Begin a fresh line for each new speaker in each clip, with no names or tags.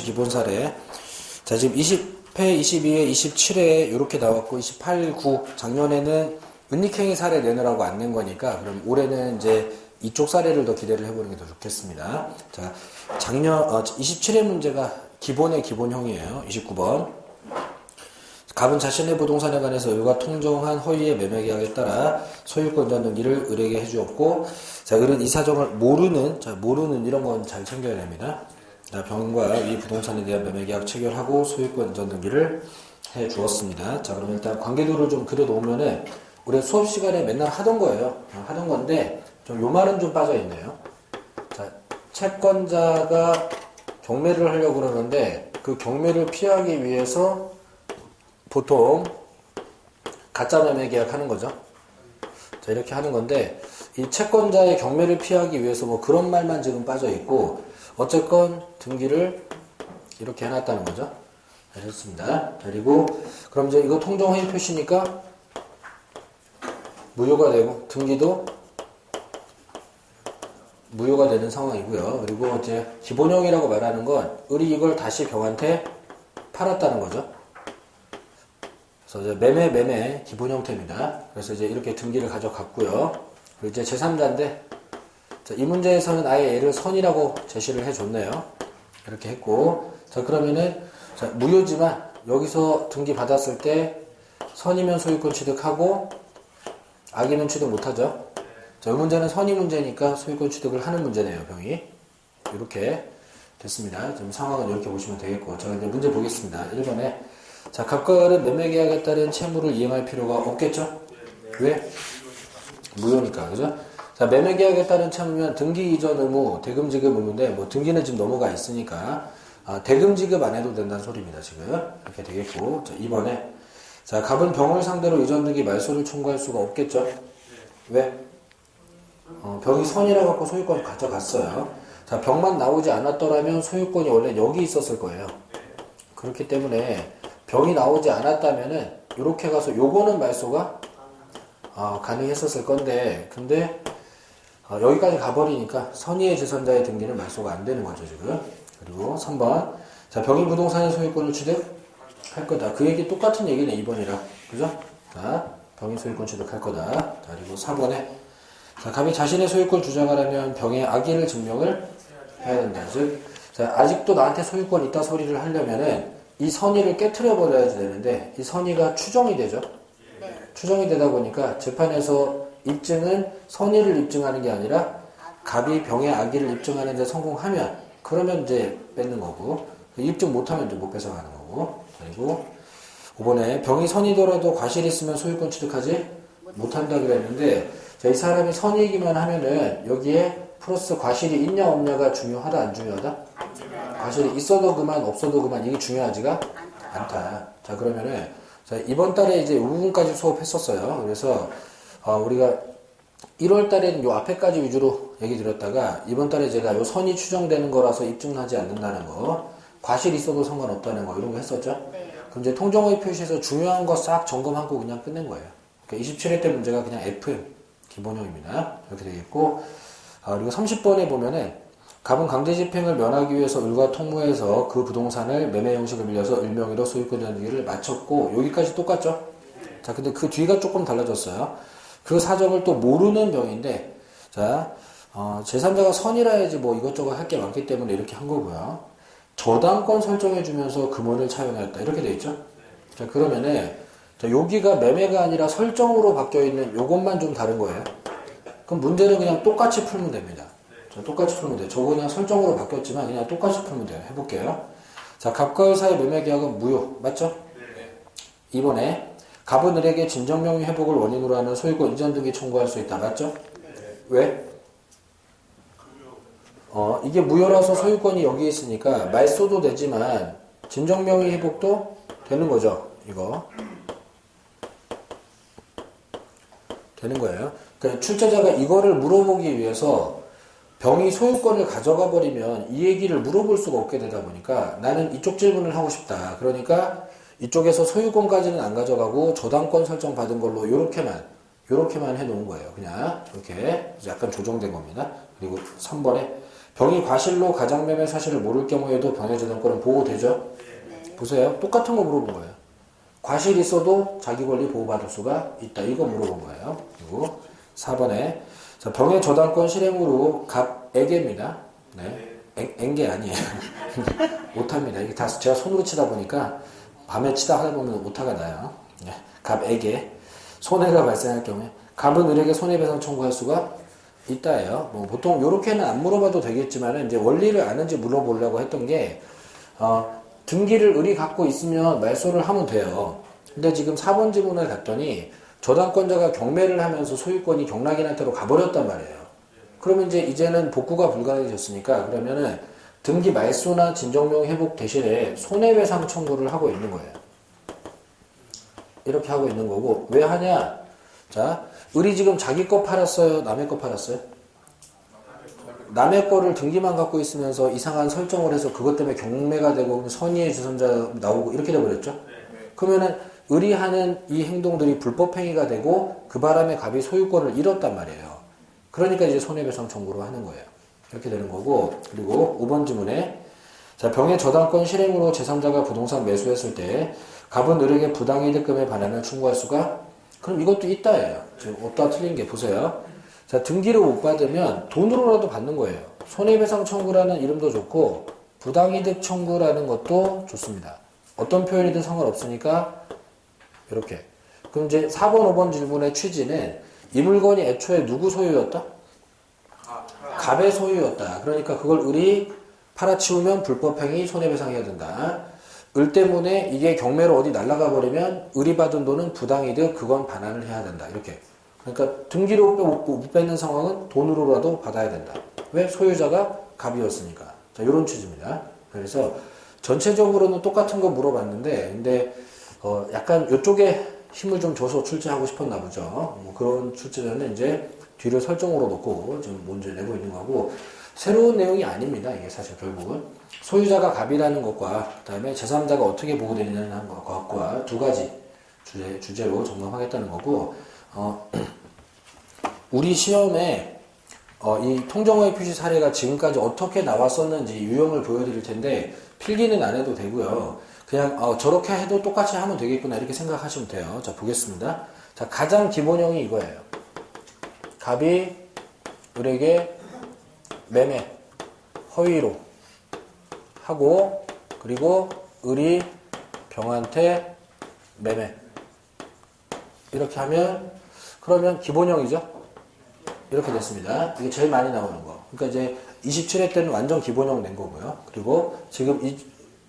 기본 사례. 자, 지금 20회, 22회, 27회 이렇게 나왔고 28, 9 작년에는 은닉행위 사례 내느라고 안 낸 거니까 그럼 올해는 이제 이쪽 사례를 더 기대를 해보는 게 더 좋겠습니다. 자, 작년 27회 문제가 기본의 기본형이에요. 29번. 갑은 자신의 부동산에 관해서 을과 통정한 허위의 매매 계약에 따라 소유권 전 등기를 을에게 해주었고, 자, 을은 이 사정을 모르는 이런 건 잘 챙겨야 됩니다. 자, 병과 이 부동산에 대한 매매 계약 체결하고 소유권 전 등기를 해 주었습니다. 자, 그럼 일단 관계도를 좀 그려 놓으면은 우리 수업 시간에 맨날 하던 거예요. 하던 건데 좀 요 말은 좀 빠져 있네요. 자, 채권자가 경매를 하려고 그러는데 그 경매를 피하기 위해서 보통 가짜 매매 계약하는 거죠. 자, 이렇게 하는 건데 이 채권자의 경매를 피하기 위해서 뭐 그런 말만 지금 빠져 있고 어쨌건 등기를 이렇게 해놨다는 거죠. 자, 됐습니다. 그리고 그럼 이제 이거 통정허위 표시니까 무효가 되고 등기도 무효가 되는 상황이고요. 그리고 이제 기본형이라고 말하는 건 을이 이걸 다시 병한테 팔았다는 거죠. 그래서 이제 매매 기본 형태입니다. 그래서 이제 이렇게 등기를 가져갔고요. 그리고 이제 제3자인데 이 문제에서는 아예 얘를 선이라고 제시를 해줬네요. 이렇게 했고, 자, 그러면은 자, 무효지만 여기서 등기 받았을 때 선이면 소유권 취득하고 악이면 취득 못하죠. 자, 이 문제는 선이 문제니까 소유권 취득을 하는 문제네요. 병이 이렇게 됐습니다. 지금 상황은 이렇게 보시면 되겠고, 자, 이제 문제 보겠습니다. 1번에 자, 갑과 을은 매매 계약에 따른 채무를 이행할 필요가 없겠죠? 왜? 무효니까, 그죠? 자, 매매 계약에 따른 채무면 등기 이전 의무, 대금 지급 의무인데, 뭐 등기는 지금 넘어가 있으니까 대금 지급 안 해도 된다는 소리입니다. 지금 이렇게 되겠고, 자, 2번에 자, 갑은 병을 상대로 이전 등기 말소를 청구할 수가 없겠죠? 왜? 병이 선이라 갖고 소유권 가져갔어요. 자, 병만 나오지 않았더라면 소유권이 원래 여기 있었을 거예요. 그렇기 때문에 병이 나오지 않았다면은 이렇게 가서 요거는 말소가 가능했었을 건데, 근데 여기까지 가버리니까 선의의 제3자의 등기는 말소가 안 되는 거죠 지금. 그리고 3번 자, 병이 부동산의 소유권을 취득할 거다. 그 얘기 똑같은 얘기네 2번이랑, 그죠? 자, 병이 소유권 취득할 거다. 자, 그리고 4번에 자, 갑이 자신의 소유권 주장하려면 병의 악의를 증명을 해야 된다. 즉, 자, 아직도 나한테 소유권 있다 소리를 하려면은 이 선의를 깨트려 버려야 되는데 이 선의가 추정이 되죠. 네. 추정이 되다 보니까 재판에서 입증은 선의를 입증하는 게 아니라 갑이 병의 악의를 입증하는 데 성공하면 그러면 이제 뺏는 거고, 입증 못하면 이제 못 뺏어가는 거고. 그리고 5번에 병이 선이더라도 과실이 있으면 소유권 취득하지 못한다 그랬는데, 자, 이 사람이 선이기만 하면은 여기에 플러스 과실이 있냐 없냐가 중요하다 안 중요하다? 안 중요하다. 과실이 있어도 그만 없어도 그만 이게 중요하지가 않다. 자, 그러면은 자, 이번 달에 이제 이 부분까지 수업했었어요. 그래서 우리가 1월 달에는 요 앞에까지 위주로 얘기 드렸다가 이번 달에 제가 요 선이 추정되는 거라서 입증하지 않는다는 거, 과실이 있어도 상관없다는 거 이런 거 했었죠. 네. 그럼 이제 통정허위 표시에서 중요한 거 싹 점검하고 그냥 끝낸 거예요. 그러니까 27회 때 문제가 그냥 FM 기본형입니다. 이렇게 되겠고, 그리고 30번에 보면은 갑은 강제집행을 면하기 위해서 을과 통모해서 그 부동산을 매매 형식을 빌려서 을 명의로 소유권 전기를 마쳤고, 여기까지 똑같죠? 자, 근데 그 뒤가 조금 달라졌어요. 그 사정을 또 모르는 병인데, 자, 제3자가 선이라 야지 뭐 이것저것 할 게 많기 때문에 이렇게 한 거고요. 저당권 설정해주면서 금원을 차용하였다. 이렇게 돼 있죠? 자, 그러면은, 자, 여기가 매매가 아니라 설정으로 바뀌어 있는 요것만 좀 다른 거예요. 그럼 문제는 그냥 똑같이 풀면 됩니다. 자, 똑같이 풀면 돼요. 저거 그냥 설정으로 바뀌었지만 그냥 똑같이 풀면 돼요. 해볼게요. 자, 갑과 을 사이 매매 계약은 무효. 맞죠? 네. 2번에 갑은 을에게 진정명의 회복을 원인으로 하는 소유권 이전 등기 청구할 수 있다. 맞죠? 네. 왜? 이게 무효라서 소유권이 여기 있으니까 말소도 되지만 진정명의 회복도 되는 거죠. 이거. 되는 거예요. 그러니까 출제자가 이거를 물어보기 위해서 병이 소유권을 가져가 버리면 이 얘기를 물어볼 수가 없게 되다 보니까 나는 이쪽 질문을 하고 싶다. 그러니까 이쪽에서 소유권까지는 안 가져가고 저당권 설정 받은 걸로 요렇게만 해놓은 거예요. 그냥 이렇게 약간 조정된 겁니다. 그리고 3번에 병이 과실로 가장매매 사실을 모를 경우에도 병의 저당권은 보호되죠?
네.
보세요. 똑같은 거 물어본 거예요. 과실이 있어도 자기 권리 보호받을 수가 있다. 이거 물어본 거예요. 그리고 4번에 자, 병의 저당권 실행으로 갑에게입니다. 네. 앵게 아니에요. 오타입니다. 이게 다 제가 손으로 치다 보니까 밤에 치다 하다 보면 오타가 나요. 네. 갑에게 손해가 발생할 경우에 갑은 을에게 손해배상 청구할 수가 있다예요. 뭐 보통 요렇게는 안 물어봐도 되겠지만 이제 원리를 아는지 물어보려고 했던 게 등기를 을이 갖고 있으면 말소를 하면 돼요. 근데 지금 4번 지문을 갔더니 저당권자가 경매를 하면서 소유권이 경락인한테로 가버렸단 말이에요. 그러면 이제는 복구가 불가능해졌으니까 그러면은 등기 말소나 진정명 회복 대신에 손해배상 청구를 하고 있는 거예요. 이렇게 하고 있는 거고 왜 하냐? 자, 을이 지금 자기 거 팔았어요? 남의 거 팔았어요? 남의 거를 등기만 갖고 있으면서 이상한 설정을 해서 그것 때문에 경매가 되고 선의의 주선자 나오고 이렇게 돼버렸죠? 그러면은 을이 하는 이 행동들이 불법행위가 되고 그 바람에 갑이 소유권을 잃었단 말이에요. 그러니까 이제 손해배상 청구로 하는 거예요. 이렇게 되는 거고 그리고 5번 지문에 자, 병의 저당권 실행으로 제3자가 부동산 매수했을 때 갑은 을에게 부당이득금의 반환을 청구할 수가 그럼 이것도 있다예요. 지금 없다 틀린 게 보세요. 자, 등기를 못 받으면 돈으로라도 받는 거예요. 손해배상 청구라는 이름도 좋고 부당이득 청구라는 것도 좋습니다. 어떤 표현이든 상관없으니까 이렇게. 그럼 이제 4번, 5번 질문의 취지는 이 물건이 애초에 누구 소유였다? 갑의 소유였다. 그러니까 그걸 을이 팔아치우면 불법행위 손해배상해야 된다. 을 때문에 이게 경매로 어디 날아가 버리면 을이 받은 돈은 부당이득 그건 반환을 해야 된다. 이렇게. 그러니까 등기로 못 뺏는 상황은 돈으로라도 받아야 된다. 왜? 소유자가 갑이었으니까. 자, 이런 취지입니다. 그래서 전체적으로는 똑같은 거 물어봤는데 근데 약간 이쪽에 힘을 좀 줘서 출제하고 싶었나 보죠. 뭐 그런 출제는 이제 뒤를 설정으로 놓고 지금 문제를 내고 있는 거고 새로운 내용이 아닙니다. 이게 사실 결국은 소유자가 갑이라는 것과 그다음에 제3자가 어떻게 보호되느냐는 것과 두 가지 주제로 점검하겠다는 거고 우리 시험에 이 통정어의 표시 사례가 지금까지 어떻게 나왔었는지 유형을 보여드릴 텐데 필기는 안 해도 되고요. 그냥 저렇게 해도 똑같이 하면 되겠구나 이렇게 생각하시면 돼요. 자, 보겠습니다. 자, 가장 기본형이 이거예요. 갑이 을에게 매매, 허위로 하고 그리고 을이 병한테 매매 이렇게 하면 그러면 기본형이죠. 이렇게 됐습니다. 이게 제일 많이 나오는 거. 그러니까 이제 27회 때는 완전 기본형 낸 거고요. 그리고 지금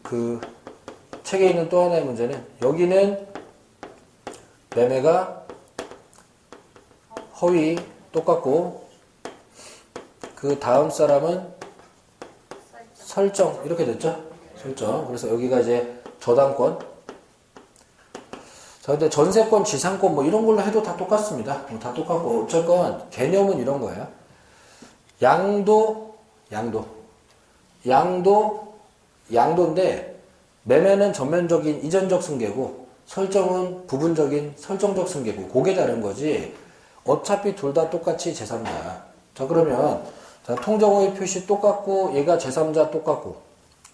그 책에 있는 또 하나의 문제는 여기는 매매가 허위 똑같고 그 다음 사람은 설정 이렇게 됐죠? 설정. 그래서 여기가 이제 저당권. 자, 근데 전세권, 지상권 뭐 이런 걸로 해도 다 똑같습니다. 다 똑같고 어쨌건 개념은 이런 거예요. 양도인데 매매는 전면적인 이전적 승계고 설정은 부분적인 설정적 승계고 그게 다른 거지. 어차피 둘 다 똑같이 제3자야. 자, 그러면 자, 통정어의 표시 똑같고 얘가 제3자 똑같고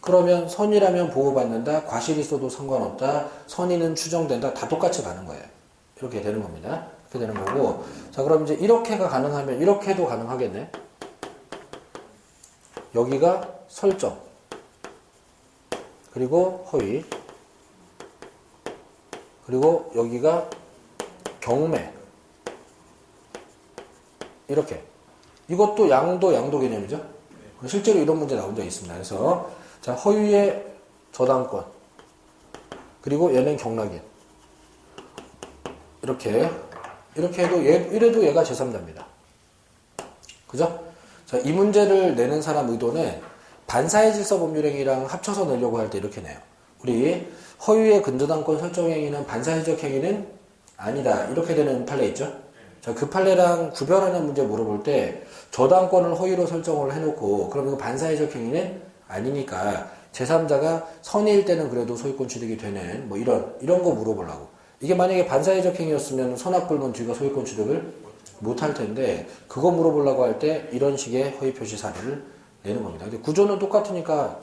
그러면 선의라면 보호받는다. 과실이 있어도 상관없다. 선의는 추정된다. 다 똑같이 가는 거예요. 이렇게 되는 겁니다. 이렇게 되는 거고 자, 그럼 이제 이렇게가 가능하면 이렇게도 가능하겠네. 여기가 설정 그리고 허위 그리고 여기가 경매 이렇게 이것도 양도 개념이죠. 실제로 이런 문제 나온 적이 있습니다. 그래서 자, 허위의 저당권 그리고 얘는 경락인 이렇게 해도 이래도 얘가 제3자입니다. 그죠? 자, 이 문제를 내는 사람 의도는 반사회 질서 법률행위랑 합쳐서 내려고 할 때 이렇게 내요. 우리 허위의 근저당권 설정행위는 반사회적 행위는 아니다. 이렇게 되는 판례 있죠? 자, 그 판례랑 구별하는 문제 물어볼 때 저당권을 허위로 설정을 해놓고 그럼 이거 반사회적 행위는 아니니까 제3자가 선의일 때는 그래도 소유권 취득이 되는 뭐 이런 거 물어보려고. 이게 만약에 반사회적 행위였으면 선악불문 뒤가 소유권 취득을 못할 텐데 그거 물어보려고 할 때 이런 식의 허위 표시 사례를 내는 겁니다. 근데 구조는 똑같으니까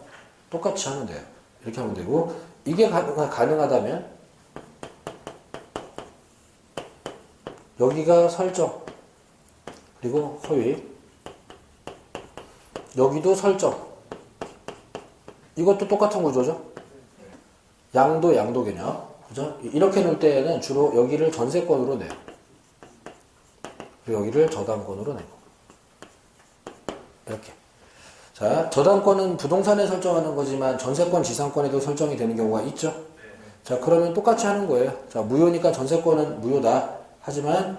똑같이 하면 돼요. 이렇게 하면 되고, 이게 가능하다면 여기가 설정, 그리고 허위, 여기도 설정. 이것도 똑같은 구조죠. 양도 개념. 그죠? 이렇게 놓을 때는 주로 여기를 전세권으로 내요. 그리고 여기를 저당권으로 내고. 이렇게. 자, 저당권은 부동산에 설정하는 거지만 전세권, 지상권에도 설정이 되는 경우가 있죠. 자, 그러면 똑같이 하는 거예요. 자, 무효니까 전세권은 무효다. 하지만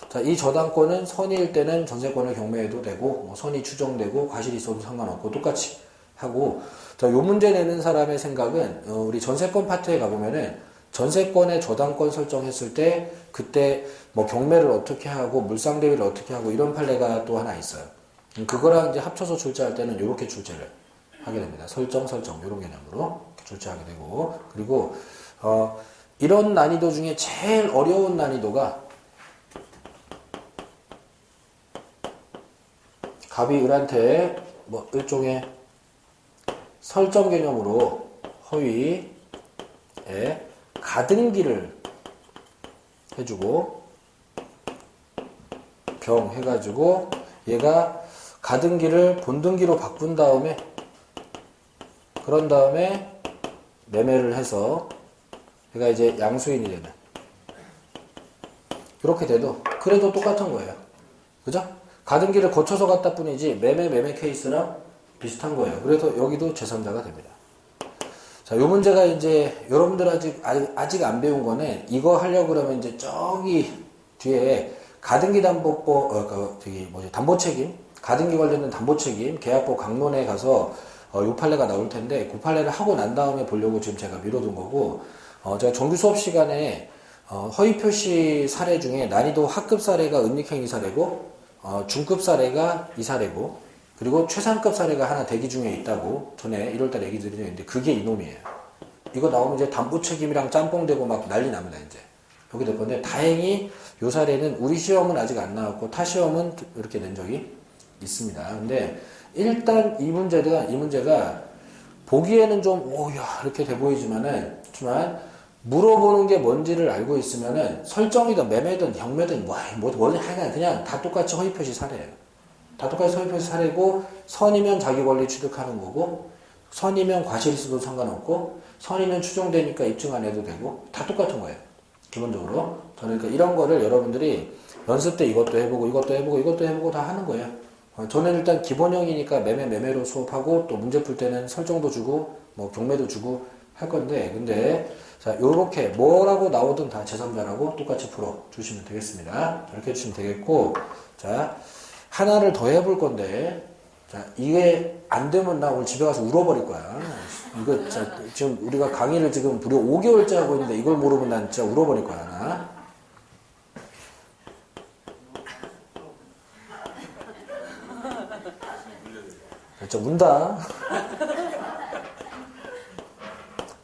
자, 이 저당권은 선의일 때는 전세권을 경매해도 되고, 뭐 선의 추정되고, 과실이 있어도 상관없고, 똑같이 하고, 자, 요 문제 내는 사람의 생각은, 우리 전세권 파트에 가보면은, 전세권에 저당권 설정했을 때, 그때 뭐 경매를 어떻게 하고, 물상대위를 어떻게 하고, 이런 판례가 또 하나 있어요. 그거랑 이제 합쳐서 출제할 때는 요렇게 출제를 하게 됩니다. 설정, 요런 개념으로 출제하게 되고, 그리고, 이런 난이도 중에 제일 어려운 난이도가, 갑이 을한테 뭐 일종의 설정 개념으로 허위에 가등기를 해주고 병 해가지고 얘가 가등기를 본등기로 바꾼 다음에 그런 다음에 매매를 해서 얘가 이제 양수인이 되는 이렇게 돼도 그래도 똑같은 거예요. 그죠? 가등기를 거쳐서 갔다 뿐이지 매매 케이스랑 비슷한 거예요. 그래서 여기도 제3자가 됩니다. 자, 요 문제가 이제 여러분들 아직 안 배운 거는 이거 하려고 그러면 이제 저기 뒤에 가등기 담보법 담보 책임, 가등기 관련된 담보 책임, 계약법 강론에 가서 요 판례가 나올 텐데 그 판례를 하고 난 다음에 보려고 지금 제가 미뤄둔 거고 제가 정규 수업 시간에 허위 표시 사례 중에 난이도 하급 사례가 은닉행위 사례고 중급 사례가 이 사례고 그리고 최상급 사례가 하나 대기 중에 있다고 전에 1월달에 얘기 드렸는데 그게 이놈이에요. 이거 나오면 이제 담보 책임이랑 짬뽕되고 막 난리 납니다. 이제 여기 될 건데 다행히 요 사례는 우리 시험은 아직 안 나왔고 타 시험은 이렇게 낸 적이 있습니다. 근데 일단 이 문제가 보기에는 좀 오야 이렇게 돼 보이지만 물어보는 게 뭔지를 알고 있으면은 설정이든 매매든 경매든 뭐든 하여간 그냥 다 똑같이 허위표시 사례예요. 다 똑같이 허위표시 사례고 선이면 자기 권리 취득하는 거고 선이면 과실 있어도 상관없고 선이면 추정되니까 입증 안 해도 되고 다 똑같은 거예요. 기본적으로. 저는 그러니까 이런 거를 여러분들이 연습 때 이것도 해보고 다 하는 거예요. 저는 일단 기본형이니까 매매로 수업하고 또 문제 풀 때는 설정도 주고 뭐 경매도 주고 할 건데 근데 자 요렇게 뭐라고 나오든 다 제3자라고 똑같이 풀어 주시면 되겠습니다. 이렇게 해주시면 되겠고 자 하나를 더 해볼 건데 자 이게 안 되면 나 오늘 집에 가서 울어버릴 거야. 이거 지금 우리가 강의를 지금 무려 5개월째 하고 있는데 이걸 모르면 난 진짜 울어버릴 거야 나. 진짜 운다.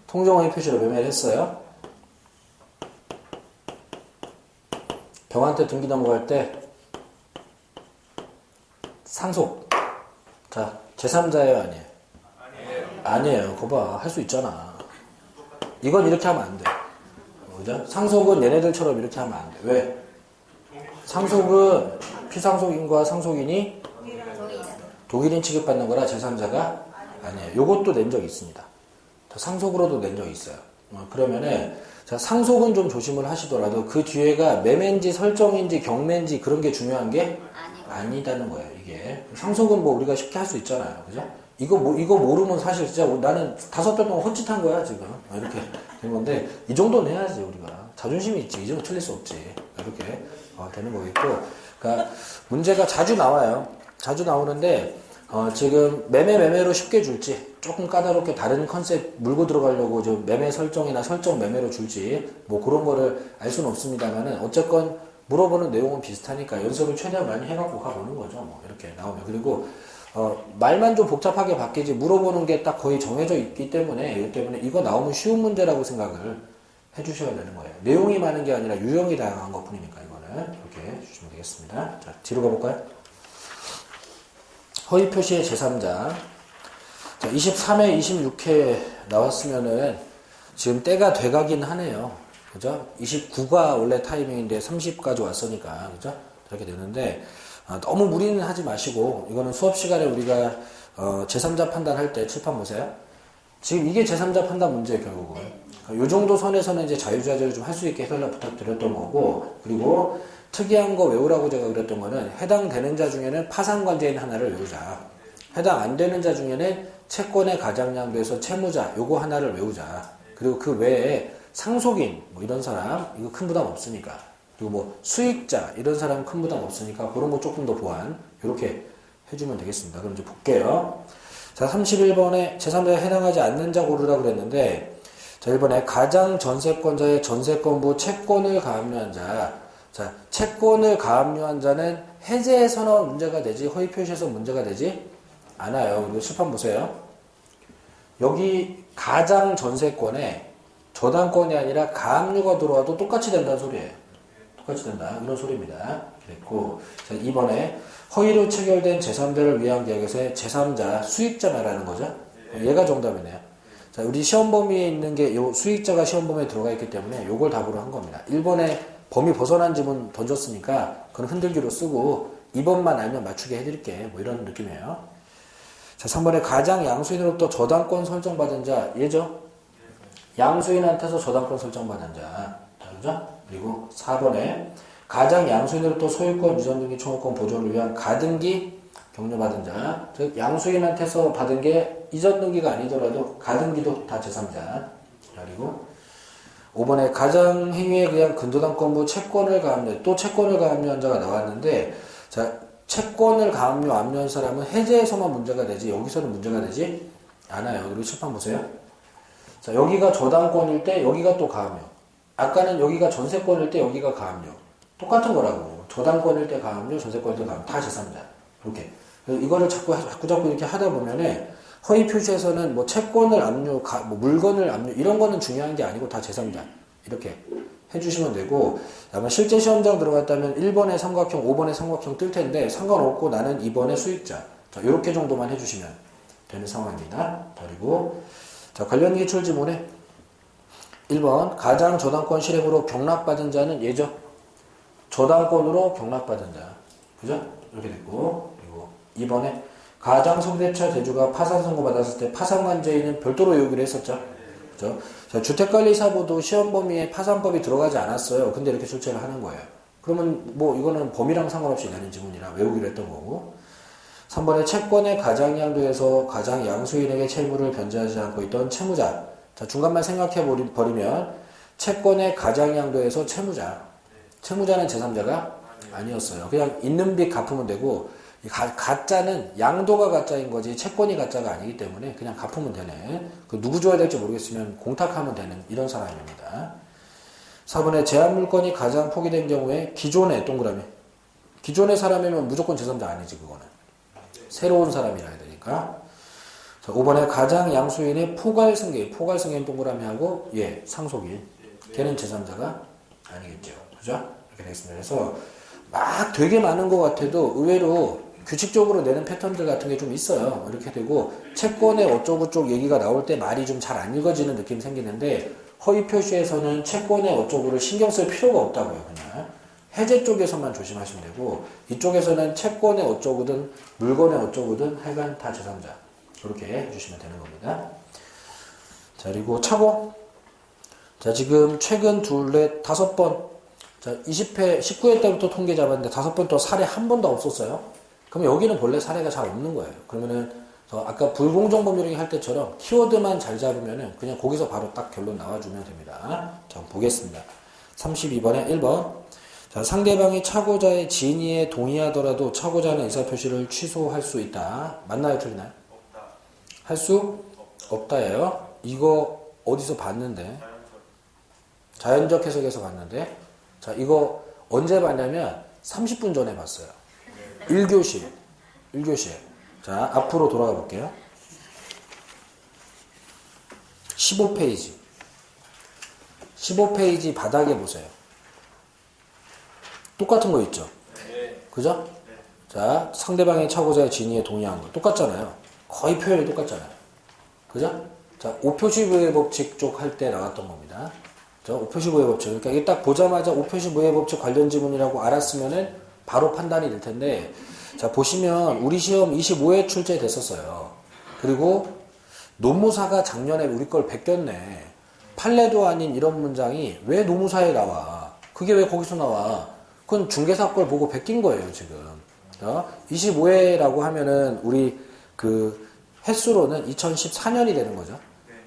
통정허위 표시로 매매를 했어요. 병한테 등기 넘어갈 때 상속. 자, 제3자예요, 아니에요? 아니에요. 그거 봐. 할 수 있잖아. 이건 이렇게 하면 안 돼. 그죠? 상속은 얘네들처럼 이렇게 하면 안 돼. 왜? 상속은 피상속인과 상속인이 독일인 취급받는 거라 제3자가 아니에요. 요것도 낸 적이 있습니다. 상속으로도 낸 적이 있어요. 그러면은 자, 상속은 좀 조심을 하시더라도 그 뒤에가 매매인지 설정인지 경매인지 그런 게 중요한 게 아니다는 거예요. 이게 상속은 뭐 우리가 쉽게 할 수 있잖아요. 그죠? 이거 모르면 사실 진짜 나는 5달 동안 헛짓한 거야 지금. 이렇게 된 건데 이 정도는 해야지 우리가 자존심이 있지. 이 정도 틀릴 수 없지. 이렇게 되는 거겠고. 그러니까 문제가 자주 나와요. 자주 나오는데 지금 매매로 쉽게 줄지 조금 까다롭게 다른 컨셉 물고 들어가려고 좀 매매 설정이나 설정 매매로 줄지 뭐 그런 거를 알 수는 없습니다만은 어쨌건 물어보는 내용은 비슷하니까 연습을 최대한 많이 해갖고 가보는 거죠. 뭐 이렇게 나오면 그리고 말만 좀 복잡하게 바뀌지 물어보는 게 딱 거의 정해져 있기 때문에 이거 나오면 쉬운 문제라고 생각을 해주셔야 되는 거예요. 내용이 많은 게 아니라 유형이 다양한 것뿐이니까 이거는 이렇게 해주시면 되겠습니다. 자 뒤로 가볼까요? 허위 표시의 제3자. 자, 23회, 26회 나왔으면은 지금 때가 돼가긴 하네요. 그죠? 29가 원래 타이밍인데 30까지 왔으니까. 그죠? 이렇게 되는데, 너무 무리는 하지 마시고, 이거는 수업 시간에 우리가, 제3자 판단할 때 칠판 보세요. 지금 이게 제3자 판단 문제예요, 결국은. 요 정도 선에서는 이제 자유자재를 좀 할 수 있게 해달라 부탁드렸던 거고, 그리고 특이한 거 외우라고 제가 그랬던 거는 해당되는 자 중에는 파산관계인 하나를 외우자. 해당 안 되는 자 중에는 채권의 가장량도에서 채무자 요거 하나를 외우자. 그리고 그 외에 상속인 뭐 이런 사람 이거 큰 부담 없으니까. 그리고 뭐 수익자 이런 사람 큰 부담 없으니까 그런 거 조금 더 보완 이렇게 해주면 되겠습니다. 그럼 이제 볼게요. 자 31번에 제3자에 해당하지 않는 자 고르라고 그랬는데 자 1번에 가장 전세권자의 전세권부 채권을 가압류한 자. 자 채권을 가압류한 자는 해제에서는 문제가 되지 허위 표시에서 문제가 되지 않아요. 그리고 칠판 보세요. 여기 가장 전세권에 저당권이 아니라 가압류가 들어와도 똑같이 된다는 소리예요. 똑같이 된다. 이런 소리입니다. 그랬고 자, 2번에 허위로 체결된 제3자를 위한 계약에서의 제3자 수익자 말하는 거죠. 얘가 정답이네요. 자, 우리 시험 범위에 있는 게 요 수익자가 시험 범위에 들어가 있기 때문에 요걸 답으로 한 겁니다. 1번에 범위 벗어난 지문 던졌으니까 그건 흔들기로 쓰고 2번만 알면 맞추게 해드릴게. 뭐 이런 느낌이에요. 자, 3번에 가장 양수인으로부터 저당권 설정받은 자, 얘죠? 양수인한테서 저당권 설정받은 자. 그죠? 그리고 4번에 가장 양수인으로부터 소유권, 유전등기, 총호권 보존을 위한 가등기 격려받은 자. 즉, 양수인한테서 받은 게 이전등기가 아니더라도 가등기도 다 제3자. 그리고 5번에 가장 행위에 의한 근저당권부 채권을 가압류, 또 채권을 가압류한 자가 나왔는데, 자, 채권을 가압류, 압류한 사람은 해제에서만 문제가 되지 여기서는 문제가 되지 않아요. 그리고 칠판 보세요. 자, 여기가 저당권일 때 여기가 또 가압류. 아까는 여기가 전세권일 때 여기가 가압류. 똑같은 거라고. 저당권일 때 가압류, 전세권일 때 가압류. 다 제3자. 이렇게. 이거를 자꾸 이렇게 하다 보면은 허위 표시에서는 뭐 채권을 압류, 뭐 물건을 압류 이런 거는 중요한 게 아니고 다 제3자. 이렇게 해주시면 되고 아마 실제 시험장 들어갔다면 1번에 삼각형, 5번에 삼각형 뜰 텐데 상관없고 나는 2번에 수익자. 자, 요렇게 정도만 해주시면 되는 상황입니다. 그리고 자, 관련 기출 지문에 1번 가장 저당권 실행으로 경락받은 자는 얘죠. 저당권으로 경락받은 자. 그죠? 이렇게 됐고 그리고 2번에 가장 성대차 대주가 파산 선고 받았을 때 파산관제인은 별도로 요구를 했었죠. 그죠? 자, 주택관리사보도 시험 범위에 파산법이 들어가지 않았어요. 근데 이렇게 출제를 하는 거예요. 그러면 뭐 이거는 범위랑 상관없이 내는 지문이라 외우기로 했던 거고. 3번에 채권의 가장양도에서 가장 양수인에게 채무를 변제하지 않고 있던 채무자. 자, 중간만 생각해 버리면 채권의 가장양도에서 채무자. 채무자는 제3자가 아니었어요. 그냥 있는 빚 갚으면 되고 가짜는 양도가 가짜인 거지 채권이 가짜가 아니기 때문에 그냥 갚으면 되네. 그 누구 줘야 될지 모르겠으면 공탁하면 되는 이런 사람입니다. 4번에 제한물건이 가장 포기된 경우에 기존의 동그라미 기존의 사람이면 무조건 제3자 아니지 그거는 새로운 사람이라 해야 되니까. 자, 5번에 가장 양수인의 포괄승계인 동그라미하고 예 상속인 걔는 제3자가 아니겠죠. 그죠? 이렇게 되겠습니다. 그래서 막 되게 많은 것 같아도 의외로 규칙적으로 내는 패턴들 같은 게 좀 있어요. 이렇게 되고 채권의 어쩌고 쪽 얘기가 나올 때 말이 좀 잘 안 읽어지는 느낌이 생기는데 허위 표시에서는 채권의 어쩌고를 신경 쓸 필요가 없다고요. 그냥 해제 쪽에서만 조심하시면 되고 이쪽에서는 채권의 어쩌고든 물건의 어쩌고든 하여간 다 제3자 이렇게 해주시면 되는 겁니다. 자 그리고 차고 자 지금 최근 둘넷 5번 자 20회 19회 때부터 통계 잡았는데 5번 또 사례 한 번도 없었어요. 그럼 여기는 본래 사례가 잘 없는 거예요. 그러면은 아까 불공정 법률행위 할 때처럼 키워드만 잘 잡으면은 그냥 거기서 바로 딱 결론 나와주면 됩니다. 자 보겠습니다. 32번에 1번 자 상대방이 차고자의 진위에 동의하더라도 차고자는 의사표시를 취소할 수 있다. 맞나요? 틀리나요?
없다.
할 수 없다예요. 이거 어디서 봤는데? 자연적 해석에서 봤는데 자 이거 언제 봤냐면 30분 전에 봤어요. 1교시. 자, 앞으로 돌아가 볼게요. 15페이지. 15페이지 바닥에 보세요. 똑같은 거 있죠? 그죠? 자, 상대방의 차고자의 진위에 동의한 거. 똑같잖아요. 거의 표현이 똑같잖아요. 그죠? 자, 오표시부의 법칙 쪽 할 때 나왔던 겁니다. 자, 오표시부의 법칙. 그러니까 이게 딱 보자마자 오표시부의 법칙 관련 지문이라고 알았으면은 바로 판단이 될 텐데, 자, 보시면 우리 시험 25회 출제됐었어요. 그리고 노무사가 작년에 우리 걸 베꼈네. 판례도 아닌 이런 문장이 왜 노무사에 나와? 그게 왜 거기서 나와? 그건 중개사 걸 보고 베낀 거예요, 지금. 25회라고 하면은 우리 그 횟수로는 2014년이 되는 거죠.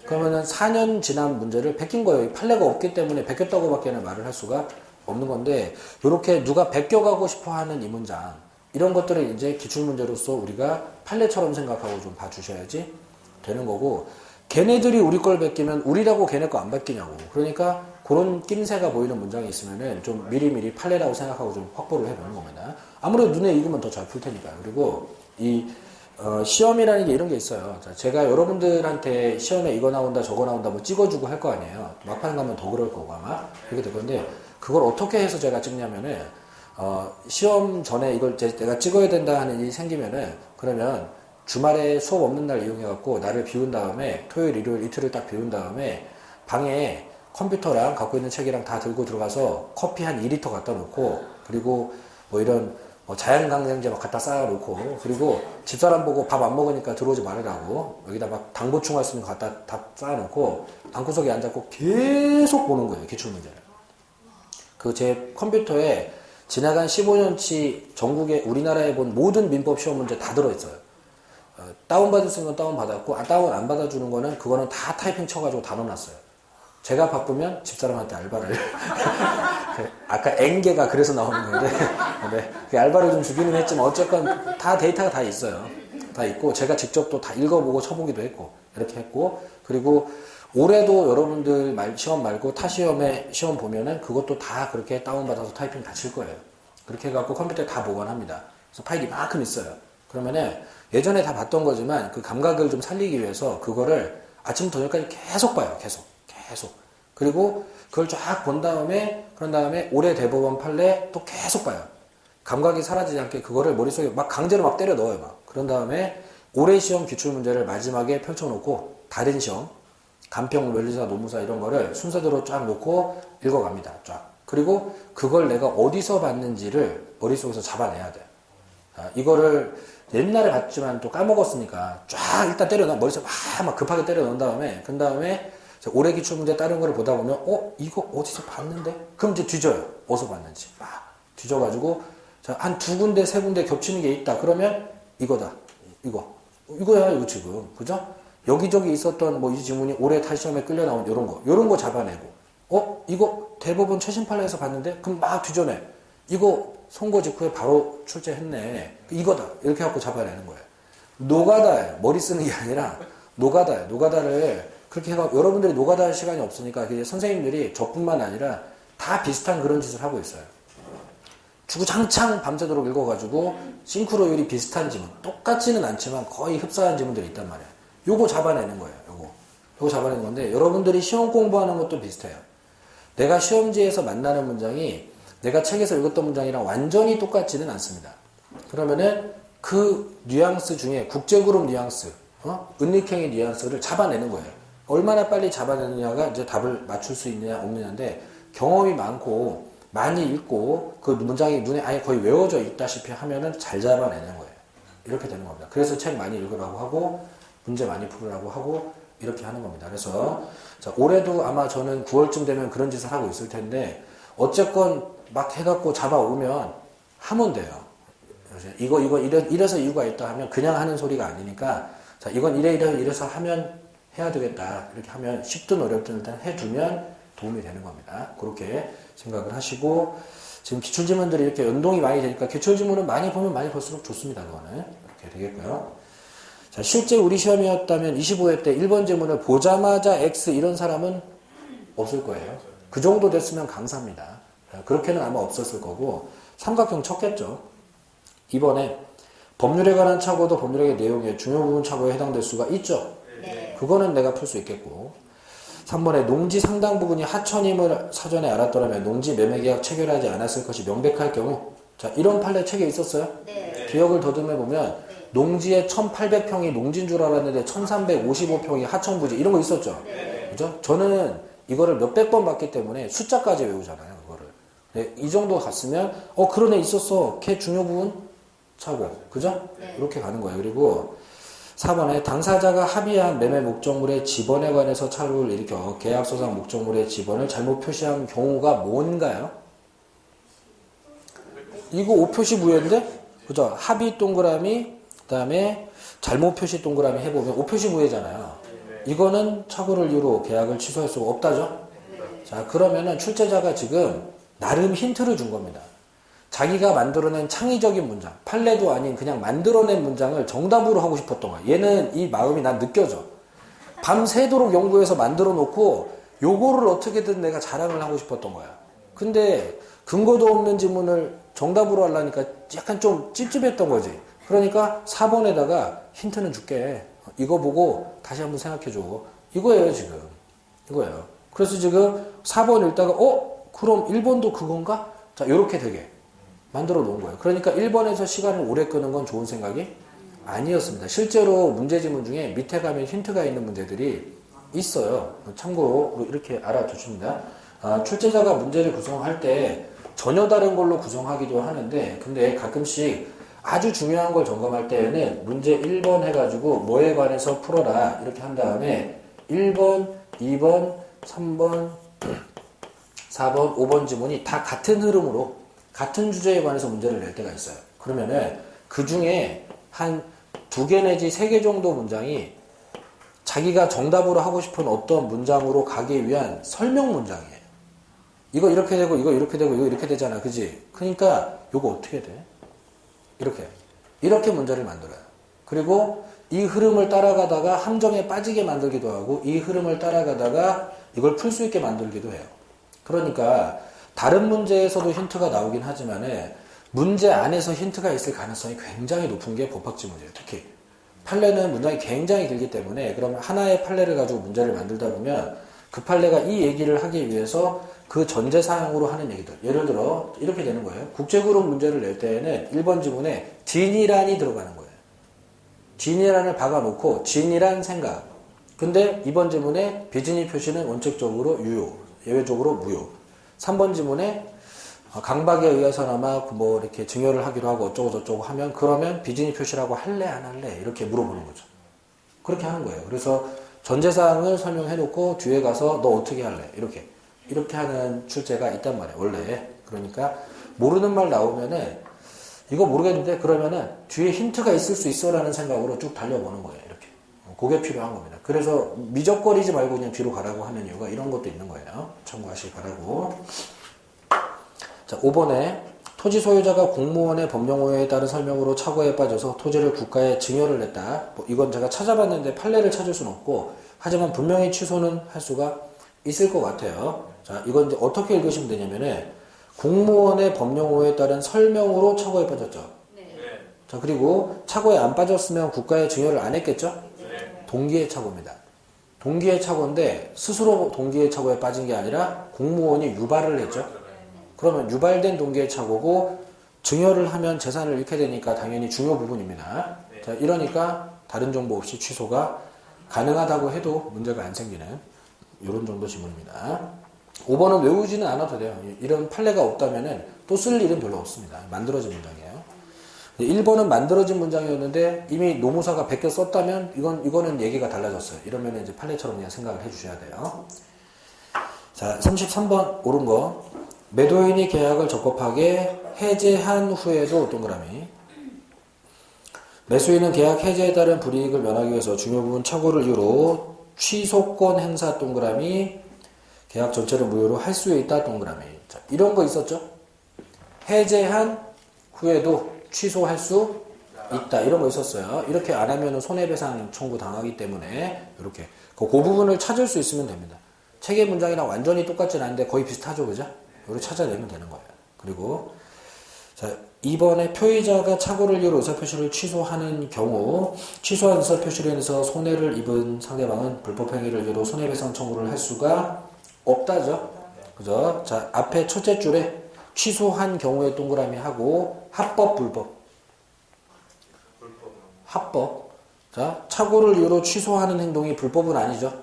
그러면은 4년 지난 문제를 베낀 거예요. 판례가 없기 때문에 베꼈다고밖에는 말을 할 수가 없는 건데, 이렇게 누가 베껴가고 싶어 하는 이 문장, 이런 것들을 이제 기출문제로서 우리가 판례처럼 생각하고 좀 봐주셔야지 되는 거고, 걔네들이 우리 걸 베끼면 우리라고 걔네 거 안 베끼냐고. 그러니까 그런 낌새가 보이는 문장이 있으면은 좀 미리미리 판례라고 생각하고 좀 확보를 해보는 겁니다. 아무래도 눈에 익으면 더 잘 풀 테니까요. 그리고 이 시험이라는 게 이런 게 있어요. 자, 제가 여러분들한테 시험에 이거 나온다 저거 나온다 뭐 찍어주고 할 거 아니에요. 막판 가면 더 그럴 거고 아마 그렇게 될 건데, 그걸 어떻게 해서 제가 찍냐면은 시험 전에 이걸 내가 찍어야 된다 하는 일이 생기면은, 그러면 주말에 수업 없는 날 이용해갖고 나를 비운 다음에 토요일 일요일 이틀을 딱 비운 다음에 방에 컴퓨터랑 갖고 있는 책이랑 다 들고 들어가서 커피 한 2리터 갖다 놓고, 그리고 뭐 이런 자연강장제 막 갖다 쌓아놓고, 그리고 집사람 보고 밥 안 먹으니까 들어오지 말으라고 여기다 막 당보충할 수 있는 거 갖다 다 쌓아놓고 방구석에 앉아서 계속 보는 거예요, 기출문제를. 그 제 컴퓨터에 지나간 15년치 전국에 우리나라에 본 모든 민법 시험 문제 다 들어있어요. 다운받을 수 있는 건 다운받았고, 다운 안 받아주는 거는 그거는 다 타이핑 쳐가지고 다 넣어놨어요. 제가 바쁘면 집사람한테 알바를 아까 N개가 그래서 나오는 건데 네, 그 알바를 좀 주기는 했지만 어쨌건 다 데이터가 다 있어요. 다 있고 제가 직접 또 다 읽어보고 쳐보기도 했고 이렇게 했고, 그리고 올해도 여러분들 시험 말고 타 시험에 시험 보면은 그것도 다 그렇게 다운받아서 타이핑 다 칠 거예요. 그렇게 해갖고 컴퓨터에 다 보관합니다. 그래서 파일이 만큼 있어요. 그러면은 예전에 다 봤던 거지만 그 감각을 좀 살리기 위해서 그거를 아침부터 저녁까지 계속 봐요. 계속. 그리고 그걸 쫙 본 다음에, 그런 다음에 올해 대법원 판례 또 계속 봐요. 감각이 사라지지 않게 그거를 머릿속에 막 강제로 막 때려 넣어요. 막. 그런 다음에 올해 시험 기출문제를 마지막에 펼쳐놓고 다른 시험, 간평, 원리사, 노무사 이런 거를 순서대로 쫙 놓고 읽어갑니다. 쫙. 그리고 그걸 내가 어디서 봤는지를 머릿속에서 잡아내야 돼요. 이거를 옛날에 봤지만 또 까먹었으니까 쫙 일단 때려 넣어. 머릿속에 막 급하게 때려 넣은 다음에, 그 다음에 올해 기출문제 다른 거를 보다 보면 이거 어디서 봤는데? 그럼 이제 뒤져요. 어디서 봤는지 막 뒤져가지고 한 두 군데 세 군데 겹치는 게 있다. 그러면 이거다. 이거야 이거 지금. 그죠? 여기저기 있었던 뭐 이 지문이 올해 탈 시험에 끌려 나온 요런 거 잡아내고, 이거 대법원 최신 판례에서 봤는데? 그럼 막 뒤져내. 이거 선고 직후에 바로 출제했네. 이거다. 이렇게 갖고 잡아내는 거예요. 노가다예요. 머리 쓰는 게 아니라 노가다예요. 노가다를 그렇게 해가 여러분들이 노가다 할 시간이 없으니까 이제 선생님들이 저뿐만 아니라 다 비슷한 그런 짓을 하고 있어요. 주구장창 밤새도록 읽어가지고 싱크로율이 비슷한 지문, 똑같지는 않지만 거의 흡사한 지문들이 있단 말이에요. 요거 잡아내는 거예요. 요거 잡아내는 건데, 여러분들이 시험 공부하는 것도 비슷해요. 내가 시험지에서 만나는 문장이 내가 책에서 읽었던 문장이랑 완전히 똑같지는 않습니다. 그러면은 그 뉘앙스 중에 국제그룹 뉘앙스, 은닉행의 뉘앙스를 잡아내는 거예요. 얼마나 빨리 잡아내느냐가 이제 답을 맞출 수 있느냐 없느냐인데, 경험이 많고 많이 읽고 그 문장이 눈에 아예 거의 외워져 있다시피 하면은 잘 잡아내는 거예요. 이렇게 되는 겁니다. 그래서 책 많이 읽으라고 하고 문제 많이 풀으라고 하고 이렇게 하는 겁니다. 그래서 자, 올해도 아마 저는 9월쯤 되면 그런 짓을 하고 있을 텐데, 어쨌건 막 해갖고 잡아오면 하면 돼요. 이거 이래서 이유가 있다 하면 그냥 하는 소리가 아니니까, 자, 이건 이래서 하면 해야 되겠다. 이렇게 하면 쉽든 어렵든 일단 해두면 도움이 되는 겁니다. 그렇게 생각을 하시고, 지금 기출지문들이 이렇게 연동이 많이 되니까 기출지문은 많이 보면 많이 볼수록 좋습니다. 그거는. 이렇게 되겠고요. 자, 실제 우리 시험이었다면 25회 때 1번 지문을 보자마자 X 이런 사람은 없을 거예요. 그 정도 됐으면 강사입니다. 그렇게는 아마 없었을 거고, 삼각형 쳤겠죠. 이번에 법률에 관한 착오도 법률의 내용에 중요 부분 착오에 해당될 수가 있죠. 네. 그거는 내가 풀 수 있겠고, 3번에 농지 상당 부분이 하천임을 사전에 알았더라면 농지 매매계약 체결하지 않았을 것이 명백할 경우, 자, 이런 판례 책에 있었어요?
네.
기억을 더듬해 보면
네.
농지에 1800평이 농지인 줄 알았는데 1355평이 하천부지 이런 거 있었죠?
네.
그죠? 저는 이거를 몇백 번 봤기 때문에 숫자까지 외우잖아요, 그거를. 네, 이 정도 갔으면 그러네 있었어. 걔 중요 부분 차고. 그죠?
네.
이렇게 가는 거예요. 그리고 4번에 당사자가 합의한 매매 목적물의 지번에 관해서 차로를 일으켜 계약서상 목적물의 지번을 잘못 표시한 경우가 뭔가요? 이거 5표시 무효인데? 그죠? 합의 동그라미, 그 다음에 잘못 표시 동그라미 해보면 5표시 무효잖아요. 이거는 착오를 이유로 계약을 취소할 수가 없다죠? 자, 그러면은 출제자가 지금 나름 힌트를 준 겁니다. 자기가 만들어낸 창의적인 문장, 판례도 아닌 그냥 만들어낸 문장을 정답으로 하고 싶었던 거야. 얘는 이 마음이 난 느껴져. 밤새도록 연구해서 만들어 놓고 요거를 어떻게든 내가 자랑을 하고 싶었던 거야. 근데 근거도 없는 지문을 정답으로 하려니까 약간 좀 찝찝했던 거지. 그러니까 4번에다가 힌트는 줄게. 이거 보고 다시 한번 생각해줘. 이거예요, 지금. 이거예요. 그래서 지금 4번 읽다가 그럼 1번도 그건가? 자, 요렇게 되게 만들어 놓은 거예요. 그러니까 1번에서 시간을 오래 끄는 건 좋은 생각이 아니었습니다. 실제로 문제지문 중에 밑에 가면 힌트가 있는 문제들이 있어요. 참고로 이렇게 알아두십니다. 출제자가 문제를 구성할 때 전혀 다른 걸로 구성하기도 하는데, 근데 가끔씩 아주 중요한 걸 점검할 때에는 문제 1번 해가지고 뭐에 관해서 풀어라 이렇게 한 다음에 1번, 2번, 3번, 4번, 5번 지문이 다 같은 흐름으로 같은 주제에 관해서 문제를 낼 때가 있어요. 그러면은 그 중에 한 2개 내지 3개 정도 문장이 자기가 정답으로 하고 싶은 어떤 문장으로 가기 위한 설명 문장이에요. 이거 이렇게 되고 이거 이렇게 되고 이거 이렇게 되잖아. 그지? 그러니까 이거 어떻게 돼? 이렇게 문제를 만들어요. 그리고 이 흐름을 따라가다가 함정에 빠지게 만들기도 하고 이 흐름을 따라가다가 이걸 풀 수 있게 만들기도 해요. 그러니까 다른 문제에서도 힌트가 나오긴 하지만 문제 안에서 힌트가 있을 가능성이 굉장히 높은 게 법학지문이에요. 특히 판례는 문장이 굉장히 길기 때문에 그러면 하나의 판례를 가지고 문제를 만들다 보면 그 판례가 이 얘기를 하기 위해서 그 전제사항으로 하는 얘기들, 예를 들어 이렇게 되는 거예요. 국제그룹 문제를 낼 때에는 1번 지문에 진이란이 들어가는 거예요. 진이란을 박아놓고 진이란 생각. 근데 2번 지문에 비진이 표시는 원칙적으로 유효, 예외적으로 무효. 3번 지문에 강박에 의해서나마 뭐 이렇게 증여를 하기로 하고 어쩌고 저쩌고 하면 그러면 비진이 표시라고 할래 안 할래 이렇게 물어보는 거죠. 그렇게 하는 거예요. 그래서 전제사항을 설명해 놓고 뒤에 가서 너 어떻게 할래 이렇게 하는 출제가 있단 말이에요. 원래. 그러니까 모르는 말 나오면은 이거 모르겠는데 그러면은 뒤에 힌트가 있을 수 있어 라는 생각으로 쭉 달려보는 거예요. 이렇게. 그게 필요한 겁니다. 그래서 미적거리지 말고 그냥 뒤로 가라고 하는 이유가 이런 것도 있는 거예요. 참고하시기 바라고. 자, 5번에 토지 소유자가 공무원의 법령오해에 따른 설명으로 착오에 빠져서 토지를 국가에 증여를 냈다. 이건 제가 찾아봤는데 판례를 찾을 수는 없고 하지만 분명히 취소는 할 수가 있을 것 같아요. 자, 이건 이제 어떻게 읽으시면 되냐면은 공무원의 법령오해에 따른 설명으로 착오에 빠졌죠.
네.
자, 그리고 착오에 안 빠졌으면 국가에 증여를 안 했겠죠?
네.
동기의 착오입니다. 동기의 착오인데 스스로 동기의 착오에 빠진 게 아니라 공무원이 유발을 했죠. 그러면 유발된 동기의 착오고 증여를 하면 재산을 잃게 되니까 당연히 중요 부분입니다. 자, 이러니까 다른 정보 없이 취소가 가능하다고 해도 문제가 안 생기는 이런 정도 지문입니다. 5번은 외우지는 않아도 돼요. 이런 판례가 없다면 또 쓸 일은 별로 없습니다. 만들어진 문장이에요. 1번은 만들어진 문장이었는데 이미 노무사가 베껴 썼다면 이거는 얘기가 달라졌어요. 이러면 이제 판례처럼 그냥 생각을 해주셔야 돼요. 자, 33번 옳은 거. 매도인이 계약을 적법하게 해제한 후에도 동그라미. 매수인은 계약 해제에 따른 불이익을 면하기 위해서 중요 부분 착오를 이유로 취소권 행사 동그라미. 계약 전체를 무효로 할 수 있다 동그라미. 자, 이런 거 있었죠? 해제한 후에도 취소할 수 있다. 이런 거 있었어요. 이렇게 안 하면 손해배상 청구 당하기 때문에 이렇게 그 부분을 찾을 수 있으면 됩니다. 책의 문장이랑 완전히 똑같진 않은데 거의 비슷하죠, 그죠? 이걸 찾아내면 되는 거예요. 그리고 자, 2번에 표의자가 착오를 이유로 의사표시를 취소하는 경우 취소한 의사표시로 인해서 손해를 입은 상대방은 불법행위를 이유로 손해배상 청구를 할 수가 없다죠. 그죠? 자, 앞에 첫째 줄에 취소한 경우에 동그라미 하고 합법 불법. 합법. 자, 착오를 이유로 취소하는 행동이 불법은 아니죠.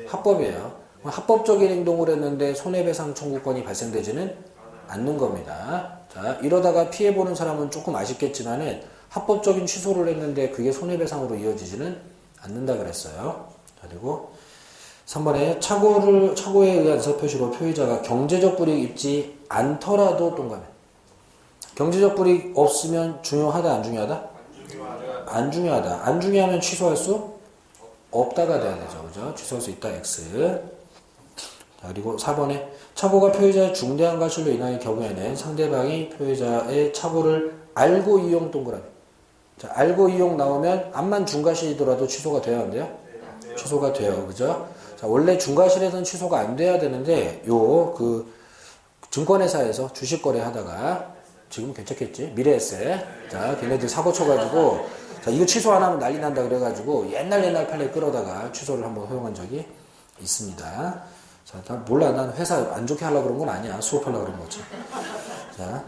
합법이에요. 합법적인 행동을 했는데 손해배상 청구권이 발생되지는 않는 겁니다. 자, 이러다가 피해보는 사람은 조금 아쉽겠지만은 합법적인 취소를 했는데 그게 손해배상으로 이어지지는 않는다 그랬어요. 자, 그리고 3번에 착오에 의한 의사표시로 표의자가 경제적 불이익 입지 않더라도 동감해. 경제적 불이익 없으면 중요하다, 안 중요하다? 안 중요하다. 안 중요하면 취소할 수 없다가 돼야 되죠. 그죠? 취소할 수 있다, X. 자, 그리고 4번에 착오가 표의자의 중대한 과실로 인한 경우에는 상대방이 표의자의 착오를 알고 이용 동그라미. 자, 알고 이용 나오면 암만 중과실이더라도 취소가 돼야 한대요? 취소가 돼요. 그죠? 자, 원래 중과실에서는 취소가 안 돼야 되는데, 증권회사에서 주식 거래 하다가, 지금 괜찮겠지? 미래에세. 자, 걔네들 사고 쳐가지고, 자, 이거 취소 안 하면 난리 난다 그래가지고, 옛날 판례 끌어다가 취소를 한번 허용한 적이 있습니다. 자, 몰라. 난 회사 안 좋게 하려고 그런 건 아니야. 수업하려고 그런 거지. 자.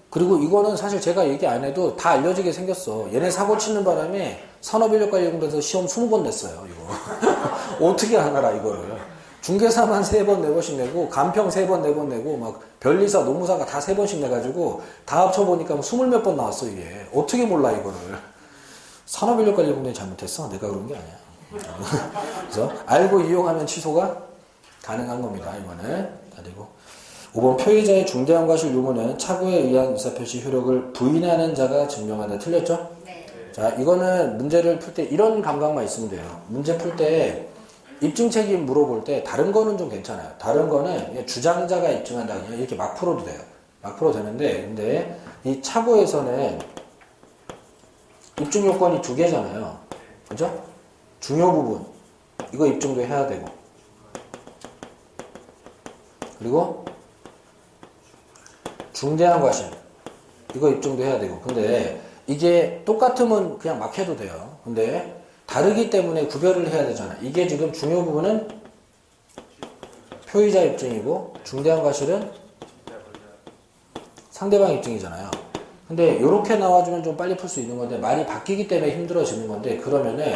그리고 이거는 사실 제가 얘기 안 해도 다 알려지게 생겼어. 얘네 사고 치는 바람에 산업인력관리공단에서 시험 20번 냈어요, 이거. 어떻게 하나라, 이거를. 중개사만 3번, 4번씩 내고, 간평 3번, 4번 내고, 막, 변리사, 노무사가 다 3번씩 내가지고, 다 합쳐보니까 20몇 번 나왔어, 이게. 어떻게 몰라, 이거를. 산업인력관리공단이 잘못했어. 내가 그런 게 아니야. 그래서, 알고 이용하면 취소가 가능한 겁니다, 이거는. 그리고 5번 표의자의 중대한 과실 유무는 착오에 의한 의사표시 효력을 부인하는 자가 증명하다. 틀렸죠?
네.
자, 이거는 문제를 풀 때 이런 감각만 있으면 돼요. 문제 풀 때 입증 책임 물어볼 때 다른 거는 좀 괜찮아요. 다른 거는 그냥 주장자가 입증한다. 그냥 이렇게 막 풀어도 돼요. 막 풀어도 되는데, 근데 이 착오에서는 입증 요건이 2개잖아요. 그죠? 중요 부분. 이거 입증도 해야 되고. 그리고 중대한 과실. 이거 입증도 해야 되고. 근데 이게 똑같으면 그냥 막 해도 돼요. 근데 다르기 때문에 구별을 해야 되잖아. 이게 지금 중요 부분은 표의자 입증이고 중대한 과실은 상대방 입증이잖아요. 근데 이렇게 나와주면 좀 빨리 풀 수 있는 건데 많이 바뀌기 때문에 힘들어지는 건데 그러면은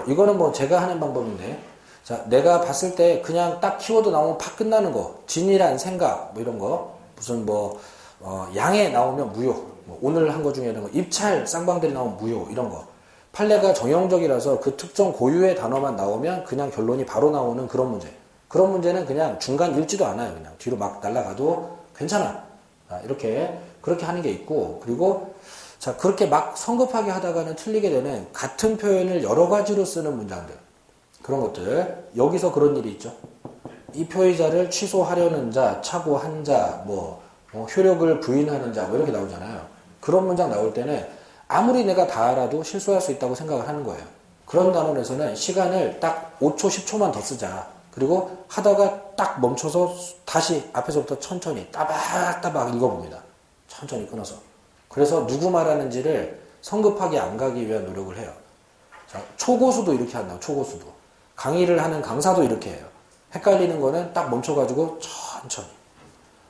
이거는 뭐 제가 하는 방법인데 자, 내가 봤을 때 그냥 딱 키워드 나오면 팍 끝나는 거. 진이란 생각, 뭐 이런 거. 무슨 양에 나오면 무효. 뭐 오늘 한 거 중에는 입찰, 쌍방들이 나오면 무효. 이런 거. 판례가 정형적이라서 그 특정 고유의 단어만 나오면 그냥 결론이 바로 나오는 그런 문제. 그런 문제는 그냥 중간 읽지도 않아요. 그냥 뒤로 막 날아가도 괜찮아. 이렇게, 그렇게 하는 게 있고. 그리고, 자, 그렇게 막 성급하게 하다가는 틀리게 되는 같은 표현을 여러 가지로 쓰는 문장들. 그런 것들. 여기서 그런 일이 있죠. 이 표의자를 취소하려는 자, 착오한 자, 효력을 부인하는 자, 이렇게 나오잖아요. 그런 문장 나올 때는 아무리 내가 다 알아도 실수할 수 있다고 생각을 하는 거예요. 그런 단원에서는 시간을 딱 5초, 10초만 더 쓰자. 그리고 하다가 딱 멈춰서 다시 앞에서부터 천천히 따박따박 읽어봅니다. 천천히 끊어서. 그래서 누구 말하는지를 성급하게 안 가기 위한 노력을 해요. 자, 초고수도 이렇게 한다고, 초고수도. 강의를 하는 강사도 이렇게 해요. 헷갈리는 거는 딱 멈춰가지고 천천히.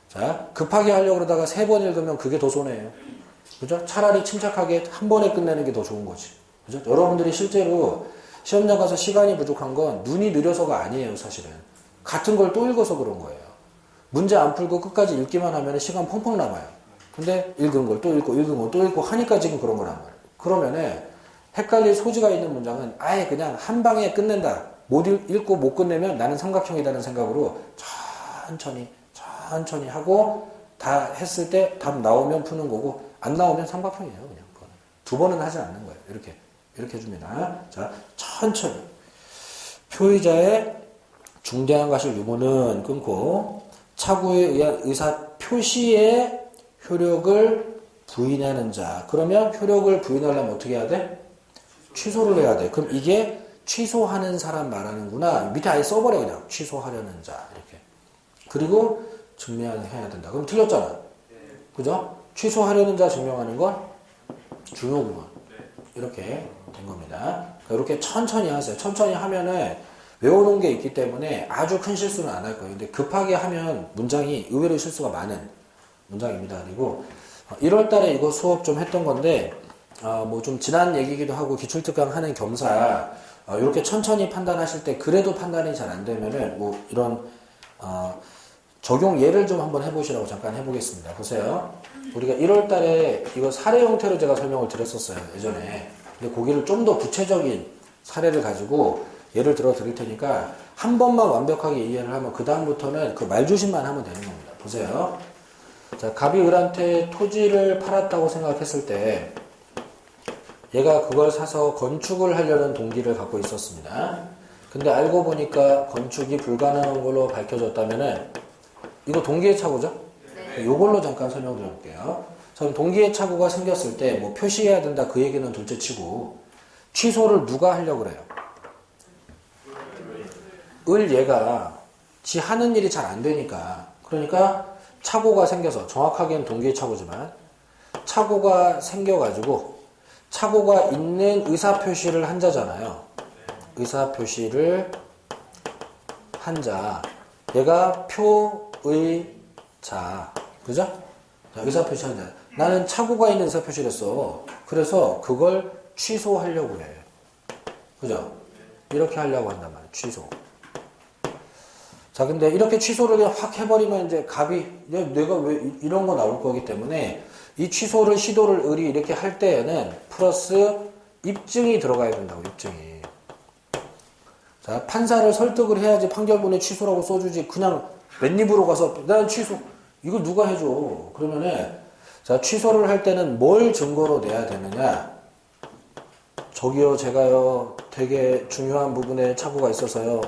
자, 급하게 하려고 그러다가 3번 읽으면 그게 더 손해예요. 그죠? 차라리 침착하게 한 번에 끝내는 게 더 좋은 거지. 그죠? 여러분들이 실제로 시험장 가서 시간이 부족한 건 눈이 느려서가 아니에요, 사실은. 같은 걸 또 읽어서 그런 거예요. 문제 안 풀고 끝까지 읽기만 하면 시간 펑펑 남아요. 근데 읽은 걸 또 읽고, 읽은 걸 또 읽고 하니까 지금 그런 거란 말이에요. 그러면은 헷갈릴 소지가 있는 문장은 아예 그냥 한 방에 끝낸다. 못 읽고 못 끝내면 나는 삼각형이라는 생각으로 천천히 하고 다 했을 때 답 나오면 푸는 거고 안 나오면 삼각형이에요. 그냥 그거는. 2번은 하지 않는 거예요. 이렇게 해줍니다. 자, 천천히. 표의자의 중대한 과실 유무는 끊고 착오에 의한 의사 표시의 효력을 부인하는 자. 그러면 효력을 부인하려면 어떻게 해야 돼? 취소를 해야 돼. 그럼 이게 취소하는 사람 말하는구나. 밑에 아예 써버려 그냥. 취소하려는 자. 이렇게. 그리고 증명해야 된다. 그럼 틀렸잖아. 그죠? 취소하려는 자 증명하는 건 중요 부분. 이렇게 된 겁니다. 이렇게 천천히 하세요. 천천히 하면은 외워놓은 게 있기 때문에 아주 큰 실수는 안 할 거예요. 근데 급하게 하면 문장이 의외로 실수가 많은 문장입니다. 그리고 1월 달에 이거 수업 좀 했던 건데 뭐 좀 지난 얘기기도 하고 기출특강 하는 겸사 이렇게 천천히 판단하실 때 그래도 판단이 잘 안 되면은 뭐 이런 적용 예를 좀 한번 해보시라고 잠깐 해보겠습니다. 보세요. 우리가 1월 달에 이거 사례 형태로 제가 설명을 드렸었어요. 예전에. 근데 거기를 좀 더 구체적인 사례를 가지고 예를 들어 드릴 테니까 한 번만 완벽하게 이해를 하면 그 다음부터는 그 말조심만 하면 되는 겁니다. 보세요. 자, 갑이 을한테 토지를 팔았다고 생각했을 때 얘가 그걸 사서 건축을 하려는 동기를 갖고 있었습니다. 근데 알고 보니까 건축이 불가능한 걸로 밝혀졌다면은 이거 동기의 착오죠? 네. 이걸로 잠깐 설명드려볼게요. 전 동기의 착오가 생겼을 때 뭐 표시해야 된다 그 얘기는 둘째 치고 취소를 누가 하려고 그래요? 얘가 지 하는 일이 잘 안 되니까 그러니까 착오가 생겨서 정확하게는 동기의 착오지만 착오가 생겨가지고 착오가 있는 의사표시를 한 자잖아요. 의사표시를 한 자. 얘가 표의자. 그죠? 자, 의사표시 한 자. 나는 착오가 있는 의사표시를 했어. 그래서 그걸 취소하려고 해. 그죠? 이렇게 하려고 한단 말이야. 취소. 자, 근데 이렇게 취소를 그냥 확 해버리면 이제 갑이, 내가 왜 이런 거 나올 거기 때문에 이 취소를 시도를 을이 이렇게 할 때에는 플러스 입증이 들어가야 된다고, 입증이. 자, 판사를 설득을 해야지 판결문에 취소라고 써주지. 그냥 맨입으로 가서 난 취소. 이걸 누가 해줘. 그러면은, 자, 취소를 할 때는 뭘 증거로 내야 되느냐. 저기요, 제가요, 되게 중요한 부분에 착오가 있어서요.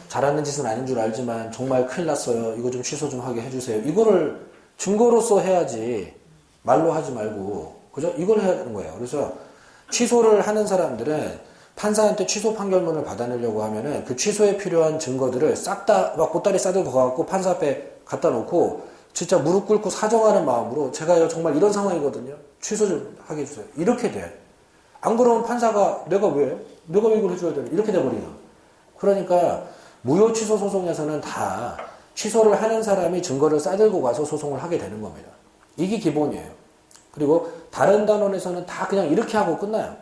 잘하는 짓은 아닌 줄 알지만 정말 큰일 났어요. 이거 좀 취소 좀 하게 해주세요. 이거를 증거로서 해야지 말로 하지 말고 그죠? 이걸 해야 하는 거예요. 그래서 취소를 하는 사람들은 판사한테 취소 판결문을 받아내려고 하면은 그 취소에 필요한 증거들을 싹 다 막 보따리 싸들고 가갖고 판사 앞에 갖다 놓고 진짜 무릎 꿇고 사정하는 마음으로 제가요 정말 이런 상황이거든요. 취소 좀 하게 해주세요. 이렇게 돼. 안 그러면 판사가 내가 왜 이걸 해줘야 되나 이렇게 돼버리죠. 그러니까 무효 취소 소송에서는 다 취소를 하는 사람이 증거를 싸들고 가서 소송을 하게 되는 겁니다. 이게 기본이에요. 그리고 다른 단원에서는 다 그냥 이렇게 하고 끝나요.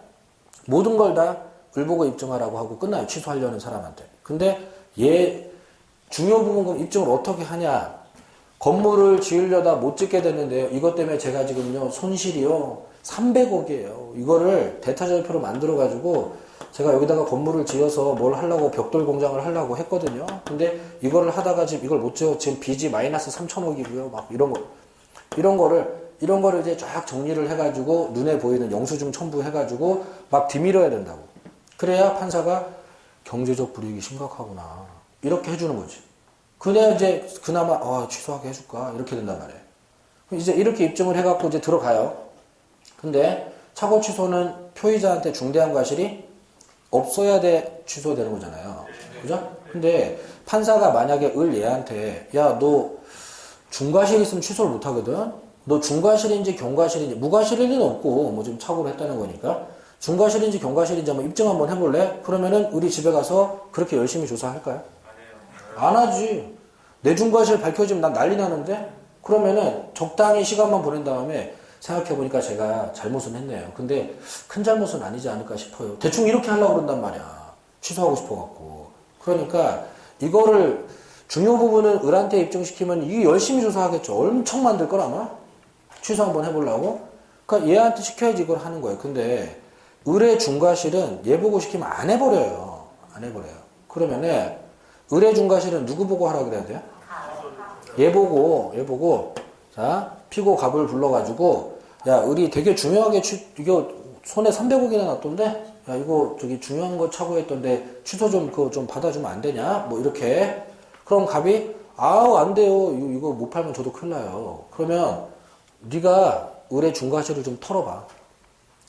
모든 걸 다 을보고 입증하라고 하고 끝나요. 취소하려는 사람한테. 근데 얘 중요 부분 입증을 어떻게 하냐. 건물을 지으려다 못 짓게 됐는데요. 이것 때문에 제가 지금요 손실이요 300억이에요. 이거를 대타절표로 만들어가지고 제가 여기다가 건물을 지어서 뭘 하려고 벽돌 공장을 하려고 했거든요. 근데 이거를 하다가 지금 이걸 못 지어 지금 빚이 마이너스 3천억이고요. 막 이런 거를 이제 쫙 정리를 해가지고 눈에 보이는 영수증 첨부해가지고 막 뒤밀어야 된다고. 그래야 판사가 경제적 불이익이 심각하구나. 이렇게 해주는 거지. 그래야 이제 그나마 취소하게 해줄까 이렇게 된단 말이에요. 이제 이렇게 입증을 해갖고 이제 들어가요. 근데 착오 취소는 표의자한테 중대한 과실이 없어야 취소되는 거잖아요. 그죠? 근데 판사가 만약에 얘한테 야, 너 중과실 있으면 취소를 못 하거든? 너 중과실인지 경과실인지 무과실일 리는 없고 뭐 지금 착오를 했다는 거니까 중과실인지 경과실인지 한번 입증 한번 해볼래? 그러면은 우리 집에 가서 그렇게 열심히 조사할까요? 안 하지. 내 중과실 밝혀지면 난 난리 나는데? 그러면은 적당히 시간만 보낸 다음에 생각해보니까 제가 잘못은 했네요. 근데 큰 잘못은 아니지 않을까 싶어요. 대충 이렇게 하려고 그런단 말이야. 취소하고 싶어갖고. 그러니까 이거를 중요 부분은 을한테 입증시키면 이게 열심히 조사하겠죠. 엄청 만들 걸 아마? 취소 한번 해보려고? 그러니까 얘한테 시켜야지 이걸 하는 거예요. 근데 을의 중과실은 얘 보고 시키면 안 해버려요. 안 해버려요. 그러면은 을의 중과실은 누구 보고 하라 그래야 돼요? 얘 보고 자 피고 갑을 불러가지고 야 을이 되게 중요하게 이거 손에 300억이나 났던데 야 이거 저기 중요한 거 착오했던데 취소 좀 그거 좀 받아주면 안 되냐 뭐 이렇게 그럼 갑이 아우 안 돼요 이거 못 팔면 저도 큰일 나요. 그러면 네가 을의 중과실을 좀 털어봐.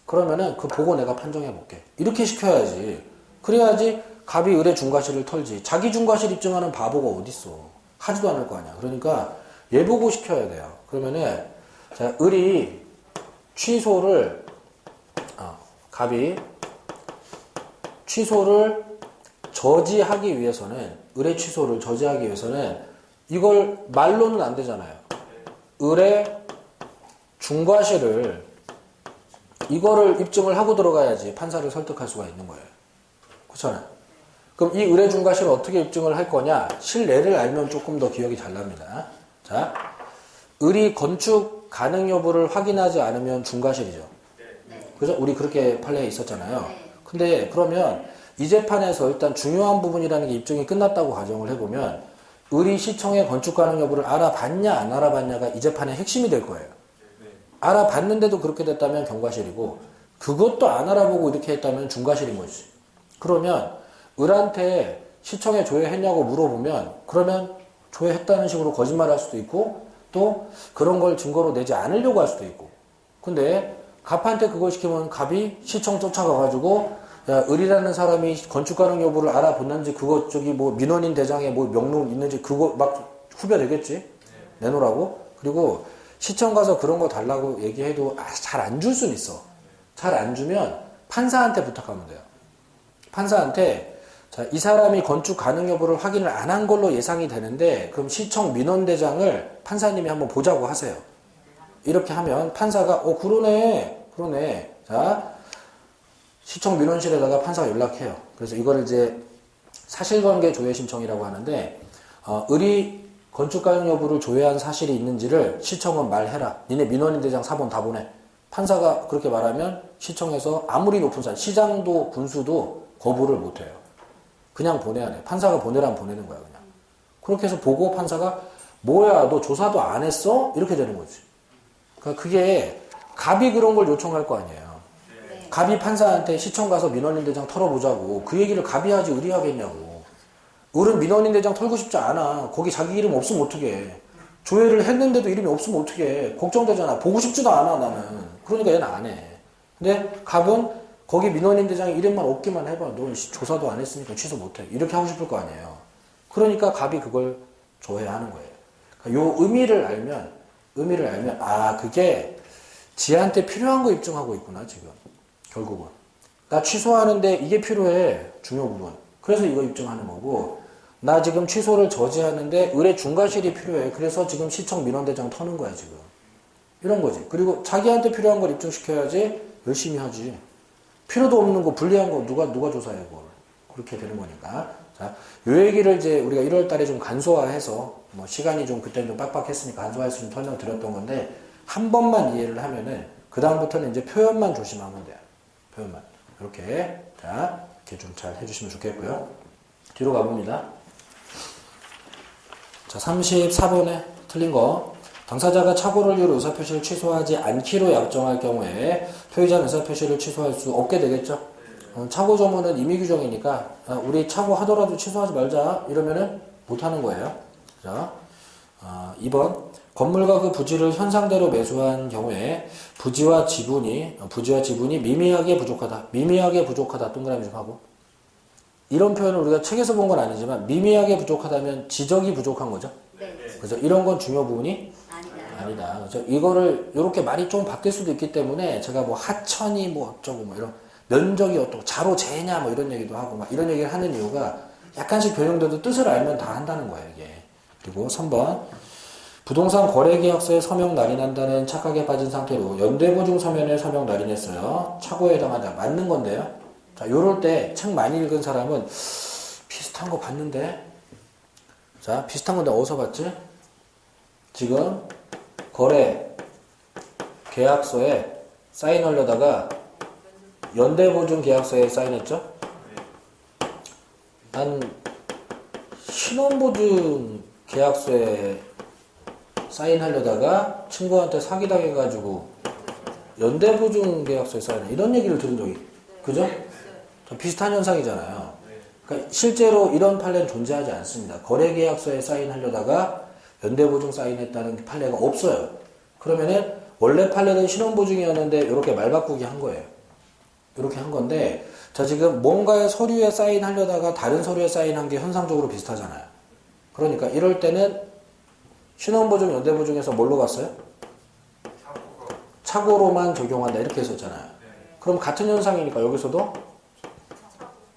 그러면은 그 보고 내가 판정해 볼게. 이렇게 시켜야지. 그래야지 갑이 을의 중과실을 털지. 자기 중과실 입증하는 바보가 어딨어. 하지도 않을 거 아니야. 그러니까 얘 보고 시켜야 돼요. 그러면은 자 을이 취소를 갑이 취소를 저지하기 위해서는 을의 취소를 저지하기 위해서는 이걸 말로는 안 되잖아요. 을의 중과실을 이거를 입증을 하고 들어가야지 판사를 설득할 수가 있는 거예요. 그렇잖아요. 그럼 이 을의 중과실을 어떻게 입증을 할 거냐? 실내를 알면 조금 더 기억이 잘 납니다. 자, 을이 건축 가능 여부를 확인하지 않으면 중과실이죠. 그죠? 우리 그렇게 판례에 있었잖아요. 근데 그러면 이 재판에서 일단 중요한 부분이라는 게 입증이 끝났다고 가정을 해보면 을이 시청의 건축 가능 여부를 알아봤냐 안 알아봤냐가 이 재판의 핵심이 될 거예요. 알아봤는데도 그렇게 됐다면 경과실이고 그것도 안 알아보고 이렇게 했다면 중과실인 거지. 그러면 을한테 시청에 조회했냐고 물어보면 그러면 조회했다는 식으로 거짓말할 수도 있고 또 그런 걸 증거로 내지 않으려고 할 수도 있고. 근데 갑한테 그걸 시키면 갑이 시청 쫓아가가지고 야, 을이라는 사람이 건축 가능 여부를 알아봤는지 그거 저기 뭐 민원인 대장에 뭐 명록 있는지 그거 막 후벼내겠지. 내놓으라고. 그리고 시청 가서 그런 거 달라고 얘기해도 잘 안 줄 수는 있어. 잘 안 주면 판사한테 부탁하면 돼요. 판사한테 자, 이 사람이 건축 가능 여부를 확인을 안 한 걸로 예상이 되는데 그럼 시청 민원대장을 판사님이 한번 보자고 하세요. 이렇게 하면 판사가 그러네. 자, 시청 민원실에다가 판사가 연락해요. 그래서 이거를 이제 사실관계 조회 신청이라고 하는데 을이 건축 가능 여부를 조회한 사실이 있는지를 시청은 말해라. 니네 민원인 대장 사본 다 보내. 판사가 그렇게 말하면 시청에서 아무리 높은 사람, 시장도 군수도 거부를 못해요. 그냥 보내야 돼. 판사가 보내라면 보내는 거야 그냥. 그렇게 해서 보고 판사가 뭐야 너 조사도 안 했어? 이렇게 되는 거지. 그러니까 그게 갑이 그런 걸 요청할 거 아니에요. 갑이 판사한테 시청 가서 민원인 대장 털어보자고 그 얘기를 갑이 하지 을이 하겠냐고. 을은 민원인 대장 털고 싶지 않아. 거기 자기 이름 없으면 어떡해. 조회를 했는데도 이름이 없으면 어떡해. 걱정되잖아. 보고 싶지도 않아 나는. 그러니까 얘는 안 해. 근데 갑은 거기 민원인 대장에 이름만 없기만 해봐. 너 조사도 안 했으니까 취소 못해. 이렇게 하고 싶을 거 아니에요. 그러니까 갑이 그걸 조회하는 거예요. 그러니까 요 의미를 알면 그게 지한테 필요한 거 입증하고 있구나 지금. 결국은. 나 취소하는데 이게 필요해. 중요 부분. 그래서 이거 입증하는 거고 나 지금 취소를 저지하는데 을의 중과실이 필요해. 그래서 지금 시청 민원대장 터는 거야 지금. 이런 거지. 그리고 자기한테 필요한 걸 입증시켜야지 열심히 하지. 필요도 없는 거 불리한 거 누가 조사해 그걸. 그렇게 되는 거니까. 자, 요 얘기를 이제 우리가 1월 달에 좀 간소화해서 뭐 시간이 좀 그때는 좀 빡빡했으니까 간소화해서 좀 설명드렸던 건데 한 번만 이해를 하면은 그 다음부터는 이제 표현만 조심하면 돼요. 표현만. 이렇게. 자, 이렇게 좀 잘 해주시면 좋겠고요. 뒤로 가봅니다. 자, 34번에 틀린 거. 당사자가 착오를 이유로 의사표시를 취소하지 않기로 약정할 경우에 토의자는 의사표시를 취소할 수 없게 되겠죠. 착오 조문은 임의 규정이니까 우리 착오 하더라도 취소하지 말자 이러면은 못하는 거예요. 자, 2번 건물과 그 부지를 현상대로 매수한 경우에 부지와 지분이 미미하게 부족하다 동그라미 좀 하고. 이런 표현을 우리가 책에서 본 건 아니지만 미미하게 부족하다면 지적이 부족한 거죠.
네.
그래서 이런 건 중요 부분이 아니다. 그래서 이거를 이렇게 말이 좀 바뀔 수도 있기 때문에 제가 뭐 하천이 뭐 어쩌고 뭐 이런 면적이 어떻고 자로 재냐 뭐 이런 얘기도 하고 막 이런 얘기를 하는 이유가 약간씩 변형돼도 뜻을 알면 다 한다는 거예요 이게. 그리고 3번 부동산 거래계약서에 서명 날인한다는 착각에 빠진 상태로 연대보증 서면에 서명 날인했어요. 착오에 해당한다. 맞는 건데요. 자, 요럴 때 책 많이 읽은 사람은 비슷한 거 봤는데. 자, 비슷한 건데 어디서 봤지? 지금 거래 계약서에 사인하려다가 연대보증 계약서에 사인했죠? 난 신원보증 계약서에 사인하려다가 친구한테 사기당해가지고 연대보증 계약서에 사인해. 이런 얘기를 들은 적이 그죠? 비슷한 현상이잖아요. 그러니까 실제로 이런 판례는 존재하지 않습니다. 거래계약서에 사인하려다가 연대보증 사인했다는 판례가 없어요. 그러면은 원래 판례는 신원보증이었는데 이렇게 말 바꾸기 한 거예요. 이렇게 한 건데 자 지금 뭔가의 서류에 사인하려다가 다른 서류에 사인한 게 현상적으로 비슷하잖아요. 그러니까 이럴 때는 신원보증, 연대보증에서 뭘로 갔어요? 착오로만 적용한다 이렇게 했었잖아요. 그럼 같은 현상이니까 여기서도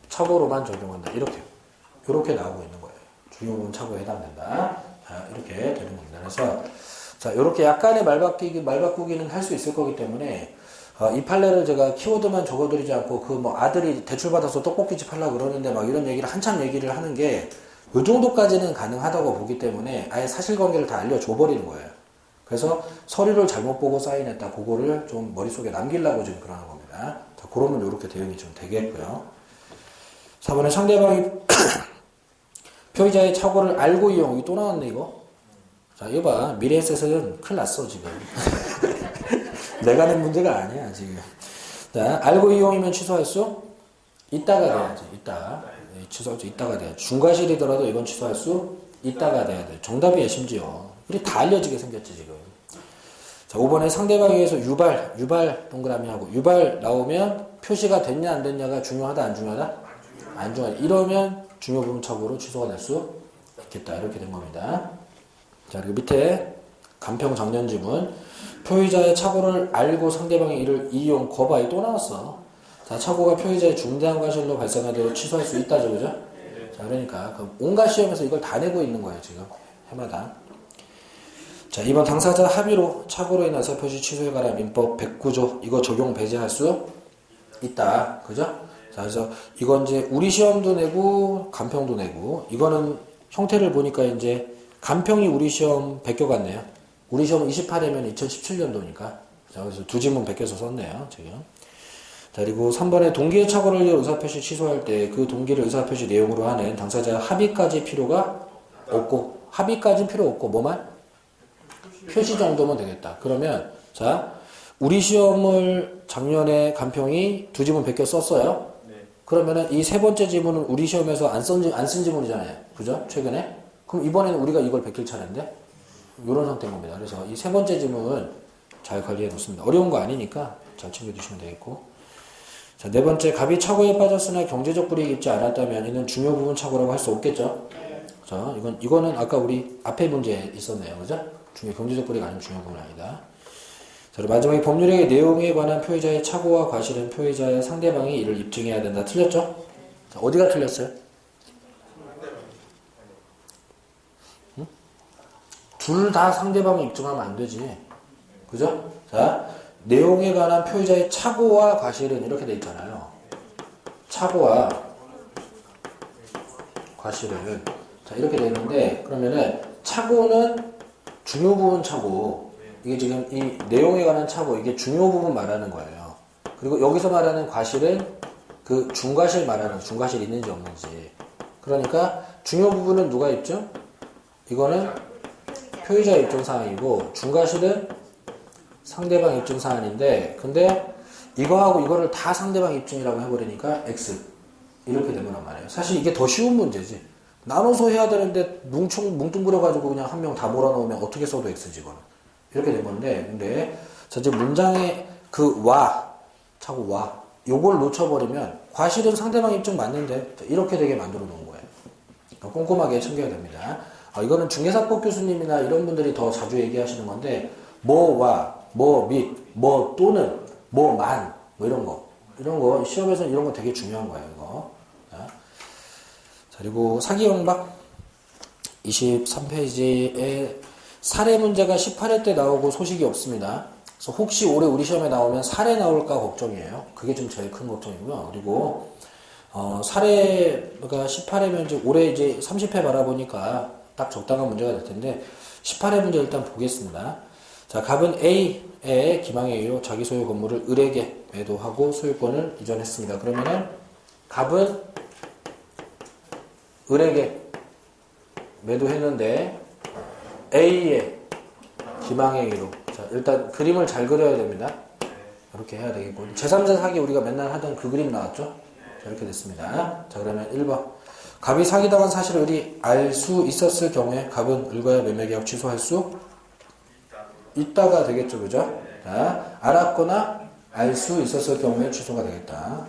착오로만 적용한다 이렇게 나오고 있는 거예요. 중요부분 착오에 해당된다. 자, 이렇게 되는 겁니다. 그래서 자, 요렇게 약간의 말바꾸기는 할 수 있을 거기 때문에, 이 판례를 제가 키워드만 적어드리지 않고, 그 뭐 아들이 대출받아서 떡볶이집 하려고 그러는데 막 이런 얘기를 한참 얘기를 하는 게, 요 정도까지는 가능하다고 보기 때문에 아예 사실관계를 다 알려줘버리는 거예요. 그래서 서류를 잘못 보고 사인했다. 그거를 좀 머릿속에 남기려고 지금 그러는 겁니다. 자, 그러면 요렇게 대응이 좀 되겠고요. 4번에 상대방이 표의자의 착오를 알고 이용. 이거 또 나왔네, 이거. 자, 이거 봐. 미래에셋은 큰일 났어, 지금. 내가 낸 문제가 아니야, 지금. 자, 알고 이용이면 취소할 수? 있다가 돼야지, 이따. 취소할 수 있다가 돼야지. 중과실이더라도 이건 취소할 수 있다가 돼야 돼. 정답이에요, 심지어. 우리 다 알려지게 생겼지, 지금. 자, 5번에 상대방에 의해서 유발 동그라미 하고, 유발 나오면 표시가 됐냐, 안 됐냐가 중요하다, 안 중요하다? 안 중요하다. 이러면 중요 부분 착오로 취소가 될 수 있겠다. 이렇게 된 겁니다. 자, 그리고 밑에 간평 장년 지문. 표의자의 착오를 알고 상대방의 이를 이용, 거바이 또 나왔어. 자, 착오가 표의자의 중대한 과실로 발생하도록 취소할 수 있다죠, 그죠? 자, 그러니까 온갖 시험에서 이걸 다 내고 있는 거예요, 지금 해마다. 자, 이번 당사자 합의로 착오로 인한 의사표시 취소에 관한 민법 109조 이거 적용 배제할 수 있다, 그죠? 자, 그래서 이건 이제 우리 시험도 내고 간평도 내고, 이거는 형태를 보니까 이제 간평이 우리 시험 베껴갔네요. 우리 시험은 28회면 2017년도니까. 자, 그래서 두 지문 베껴서 썼네요, 지금. 자, 그리고 3번에 동기의 착오를 위해 의사표시 취소할 때 그 동기를 의사표시 내용으로 하는 당사자 합의까지 필요가 없고, 합의까지는 필요 없고, 뭐만? 표시 정도면 되겠다. 그러면, 자, 우리 시험을 작년에 간평이 두 지문 베껴 썼어요. 그러면은 이 세 번째 지문은 우리 시험에서 안 쓴 지문이잖아요. 그죠? 최근에. 그럼 이번에는 우리가 이걸 베낄 차례인데? 이런 상태인 겁니다. 그래서 이 세 번째 지문 잘 관리해 놓습니다. 어려운 거 아니니까 잘 챙겨두시면 되겠고. 자, 네 번째, 갑이 착오에 빠졌으나 경제적 불이익이 있지 않았다면 이는 중요 부분 착오라고 할 수 없겠죠? 자, 이거는 아까 우리 앞에 문제에 있었네요. 그죠? 경제적 불이익 아니면 중요 부분 아니다. 자, 그리고 마지막에 법률의 내용에 관한 표의자의 착오와 과실은 표의자의 상대방이 이를 입증해야 된다. 틀렸죠? 자, 어디가 틀렸어요? 응? 둘 다 상대방이 입증하면 안 되지. 그죠? 자, 내용에 관한 표의자의 착오와 과실은 이렇게 돼 있잖아요. 착오와 과실은 자, 이렇게 돼 있는데, 그러면은 착오는 중요 부분 착오, 이게 지금 이 내용에 관한 착오, 이게 중요 부분 말하는 거예요. 그리고 여기서 말하는 과실은 그 중과실 말하는, 중과실 있는지 없는지. 그러니까 중요 부분은 누가 입증? 이거는 표의자 입증 사항이고, 중과실은 상대방 입증 사안인데, 근데 이거하고 이거를 다 상대방 입증이라고 해버리니까 X. 이렇게 되면 말이에요. 사실 이게 더 쉬운 문제지. 나눠서 해야 되는데 뭉뚱그려가지고 그냥 한 명 다 몰아넣으면 어떻게 써도 X지, 이거는. 이렇게 된 건데, 근데 자, 지금 문장에 그 차고 요걸 놓쳐버리면 과실은 상대방 입증 맞는데 이렇게 되게 만들어 놓은 거예요. 그러니까 꼼꼼하게 챙겨야 됩니다. 이거는 중개사법 교수님이나 이런 분들이 더 자주 얘기하시는 건데, 뭐 및, 뭐 또는, 뭐만, 뭐 이런 거, 시험에서는 이런 거 되게 중요한 거예요, 이거. 자, 그리고 사기영박 23페이지에 사례 문제가 18회 때 나오고 소식이 없습니다. 그래서 혹시 올해 우리 시험에 나오면 사례 나올까 걱정이에요. 그게 좀 제일 큰 걱정이고요. 그리고, 사례가 18회면 이제 올해 이제 30회 바라보니까 딱 적당한 문제가 될 텐데, 18회 문제 일단 보겠습니다. 자, 갑은 A의 기망에 의해 자기 소유 건물을 을에게 매도하고 소유권을 이전했습니다. 그러면은 갑은 을에게 매도했는데 A의 기망에 의로, 자, 일단 그림을 잘 그려야 됩니다. 이렇게 해야 되겠고, 제3자 사기 우리가 맨날 하던 그 그림 나왔죠? 자, 이렇게 됐습니다. 자, 그러면 1번. 갑이 사기당한 사실을 을이 알 수 있었을 경우에 갑은 을과의 매매계약 취소할 수 있다가 되겠죠, 그죠? 자, 알았거나 알 수 있었을 경우에 취소가 되겠다.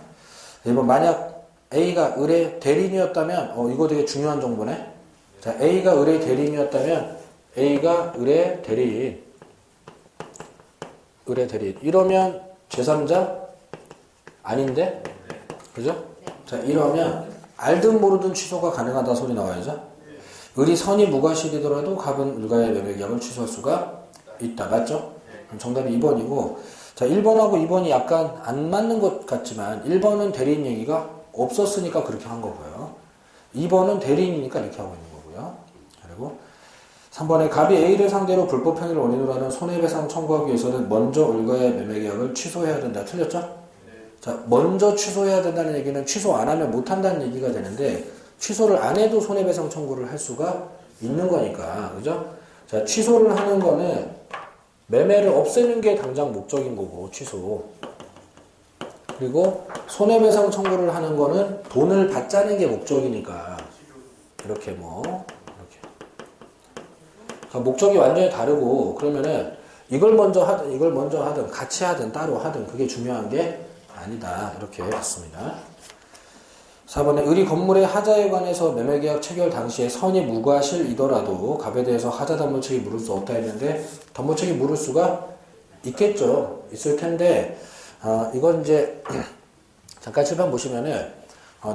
1번, 만약 A가 을의 대리인이었다면, 이거 되게 중요한 정보네. 자, A가 을의 대리인이었다면, A가 을의 대리인. 이러면 제3자 아닌데? 그죠? 자, 이러면 알든 모르든 취소가 가능하다 소리 나와야죠. 을이 선이 무과실이더라도 갑은 을과의 매매계약을 취소할 수가 있다. 맞죠? 정답이 2번이고, 자, 1번하고 2번이 약간 안 맞는 것 같지만 1번은 대리인 얘기가 없었으니까 그렇게 한 거고요. 2번은 대리인이니까 이렇게 하고 있는 거고요. 그리고 3번에 갑이 A를 상대로 불법 행위를 원인으로 하는 손해배상 청구하기 위해서는 먼저 을과의 매매계약을 취소해야 된다. 틀렸죠? 자, 먼저 취소해야 된다는 얘기는 취소 안 하면 못 한다는 얘기가 되는데 취소를 안 해도 손해배상 청구를 할 수가 있는 거니까. 그죠? 자, 취소를 하는 거는 매매를 없애는 게 당장 목적인 거고, 취소. 그리고 손해배상 청구를 하는 거는 돈을 받자는 게 목적이니까. 이렇게 이렇게. 그러니까 목적이 완전히 다르고, 그러면은 이걸 먼저 하든, 같이 하든, 따로 하든, 그게 중요한 게 아니다. 이렇게 했습니다. 4번에 을이 건물의 하자에 관해서 매매계약 체결 당시에 선이 무과실이더라도 갑에 대해서 하자 담보책이 물을 수 없다 했는데 담보책이 물을 수가 있겠죠. 있을 텐데 이건 이제 잠깐 칠판 보시면은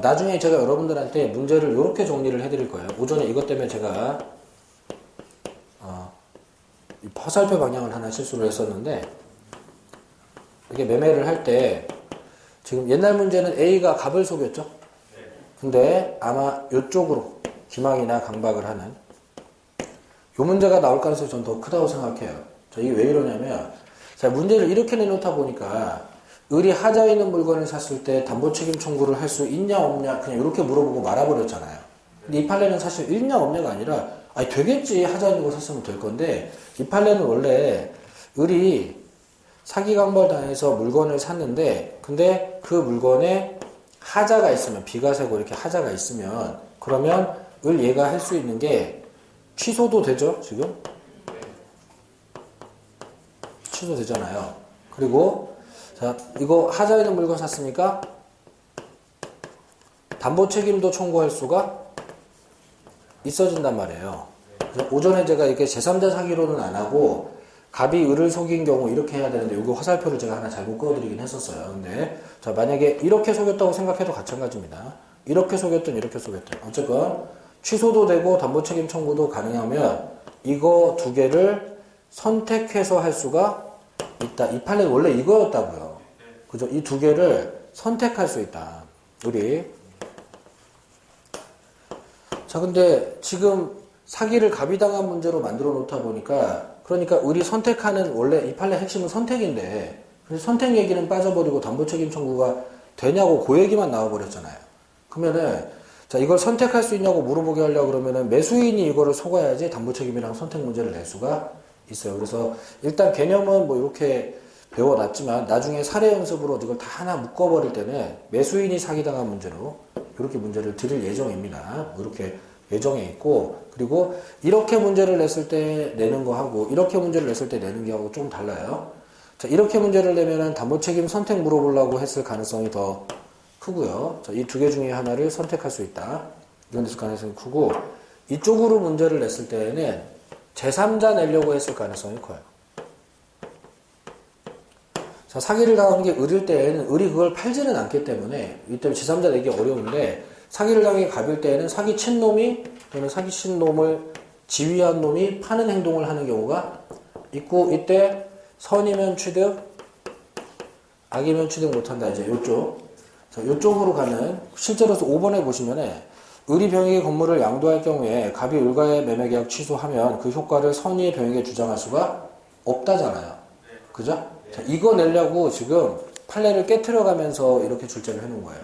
나중에 제가 여러분들한테 문제를 이렇게 정리를 해드릴 거예요. 오전에 이것 때문에 제가 화살표 방향을 하나 실수를 했었는데 이게 매매를 할 때 지금 옛날 문제는 A가 갑을 속였죠. 근데 아마 이쪽으로 기망이나 강박을 하는 이 문제가 나올 가능성이 전 더 크다고 생각해요. 이게 왜 이러냐면 자, 문제를 이렇게 내놓다 보니까 을이 하자에 있는 물건을 샀을 때 담보책임 청구를 할 수 있냐 없냐 그냥 이렇게 물어보고 말아버렸잖아요. 근데 이 판례는 사실 있냐 없냐가 아니라 아니 되겠지, 하자에 있는 거 샀으면 될 건데 이 판례는 원래 을이 사기 강벌 당해서 물건을 샀는데 근데 그 물건에 하자가 있으면 비과세고 이렇게 하자가 있으면 그러면 을 얘가 할 수 있는 게 취소도 되죠. 지금 취소되잖아요. 그리고 자, 이거 하자에 있는 물건 샀으니까 담보 책임도 청구할 수가 있어진단 말이에요. 오전에 제가 이렇게 제3자 사기로는 안 하고 갑이 을을 속인 경우 이렇게 해야 되는데 이거 화살표를 제가 하나 잘못 그어드리긴 했었어요. 근데 자, 만약에 이렇게 속였다고 생각해도 마찬가지입니다. 이렇게 속였든 이렇게 속였든 어쨌건 취소도 되고 담보책임 청구도 가능하면 이거 두 개를 선택해서 할 수가 있다. 이 판례는 원래 이거였다고요. 그죠? 이 두 개를 선택할 수 있다. 우리 자, 근데 지금 사기를 갑이 당한 문제로 만들어 놓다 보니까 그러니까 을이 선택하는 원래 이 판례 핵심은 선택인데 선택 얘기는 빠져버리고 담보책임 청구가 되냐고 그 얘기만 나와버렸잖아요. 그러면은 자, 이걸 선택할 수 있냐고 물어보게 하려고 그러면은 매수인이 이거를 속아야지 담보책임이랑 선택 문제를 낼 수가 있어요. 그래서 일단 개념은 이렇게 배워놨지만 나중에 사례 연습으로 이걸 다 하나 묶어버릴 때는 매수인이 사기당한 문제로 이렇게 문제를 드릴 예정입니다. 이렇게 예정에 있고 그리고 이렇게 문제를 냈을 때 내는 거하고 이렇게 문제를 냈을 때 내는 게하고 좀 달라요. 자, 이렇게 문제를 내면은 담보책임 선택 물어보려고 했을 가능성이 더 크고요. 자, 이 두 개 중에 하나를 선택할 수 있다. 이런 데서 가능성이 크고 이쪽으로 문제를 냈을 때는 제3자 내려고 했을 가능성이 커요. 자, 사기를 당한 게 을일 때에는 을이 그걸 팔지는 않기 때문에 이때 제3자 내기 어려운데 사기를 당한 게 갑일 때에는 사기 친 놈이 또는 사기 친 놈을 지휘한 놈이 파는 행동을 하는 경우가 있고 이때 선이면 취득, 악이면 취득 못한다. 이제 요쪽. 자, 요쪽으로 가는 실제로 5번에 보시면은 을이 병에게 건물을 양도할 경우에 갑이 을과의 매매계약 취소하면 그 효과를 선이 병에게 주장할 수가 없다잖아요. 그죠? 자, 이거 내려고 지금 판례를 깨트려가면서 이렇게 출제를 해놓은 거예요.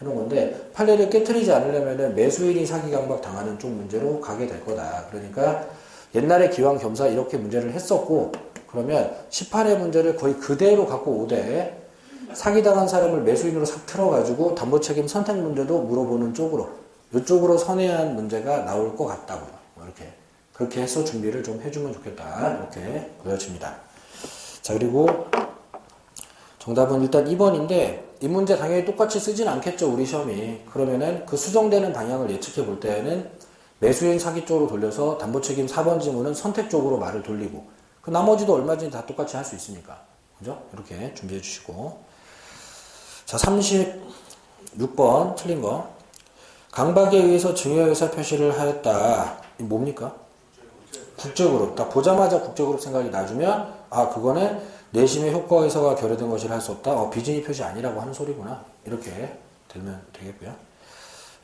해놓은 건데 판례를 깨트리지 않으려면은 매수인이 사기 강박 당하는 쪽 문제로 가게 될 거다. 그러니까 옛날에 기왕 겸사 이렇게 문제를 했었고 그러면 18회 문제를 거의 그대로 갖고 오되 사기당한 사람을 매수인으로 싹 틀어가지고 담보책임 선택 문제도 물어보는 쪽으로 이쪽으로 선회한 문제가 나올 것 같다고요. 이렇게 그렇게 해서 준비를 좀 해주면 좋겠다. 이렇게 보여집니다. 자, 그리고 정답은 일단 2번인데 이 문제 당연히 똑같이 쓰진 않겠죠. 우리 시험이. 그러면은 그 수정되는 방향을 예측해 볼 때는 매수인 사기 쪽으로 돌려서 담보책임 4번 지문은 선택 쪽으로 말을 돌리고 그 나머지도 얼마든지 다 똑같이 할 수 있으니까. 그죠? 이렇게 준비해 주시고. 자, 36번 틀린 거. 강박에 의해서 증여 의사 표시를 하였다. 이 뭡니까? 국제그룹. 딱 보자마자 국제그룹 생각이 나주면, 아, 그거는 내심의 효과 의사가 결여된 것이라 할 수 없다. 비진이 표시 아니라고 하는 소리구나. 이렇게 되면 되겠고요.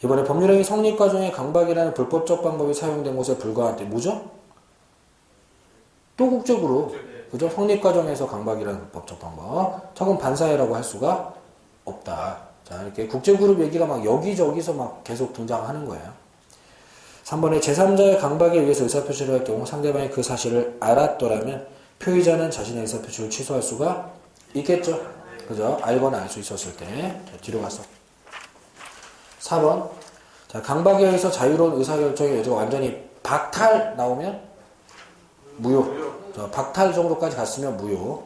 이번에 법률행위 성립 과정에 강박이라는 불법적 방법이 사용된 것에 불과한 때 뭐죠? 또 국제그룹. 그죠? 성립 과정에서 강박이라는 불법적 방법. 적은 반사회라고 할 수가 없다. 자, 이렇게 국제그룹 얘기가 막 여기저기서 막 계속 등장하는 거예요. 3번에 제3자의 강박에 의해서 의사표시를 할 경우 상대방이 그 사실을 알았더라면 표의자는 자신의 의사표시를 취소할 수가 있겠죠. 그죠? 알거나 알 수 있었을 때. 자, 뒤로 가서. 4번. 자, 강박에 의해서 자유로운 의사결정의 여지가 완전히 박탈 나오면 무효. 자, 박탈 정도까지 갔으면 무효.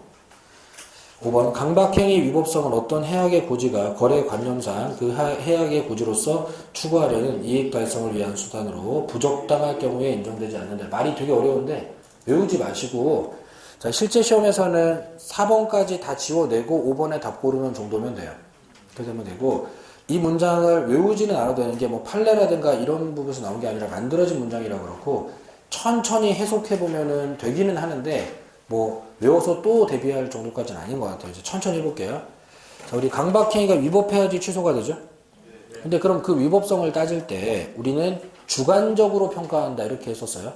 5번. 강박행위 위법성은 어떤 해악의 고지가 거래 관념상 그 해악의 고지로서 추구하려는 이익 달성을 위한 수단으로 부적당할 경우에 인정되지 않는다. 말이 되게 어려운데 외우지 마시고, 자, 실제 시험에서는 4번까지 다 지워내고 5번에 답 고르는 정도면 돼요. 그렇게 되면 되고, 이 문장을 외우지는 않아도 되는 게 뭐 판례라든가 이런 부분에서 나온 게 아니라 만들어진 문장이라 그렇고 천천히 해석해보면은 되기는 하는데 뭐 외워서 또 대비할 정도까지는 아닌 것 같아요. 이제 천천히 해볼게요. 자, 우리 강박행위가 위법해야지 취소가 되죠. 근데 그럼 그 위법성을 따질 때 우리는 주관적으로 평가한다 이렇게 했었어요.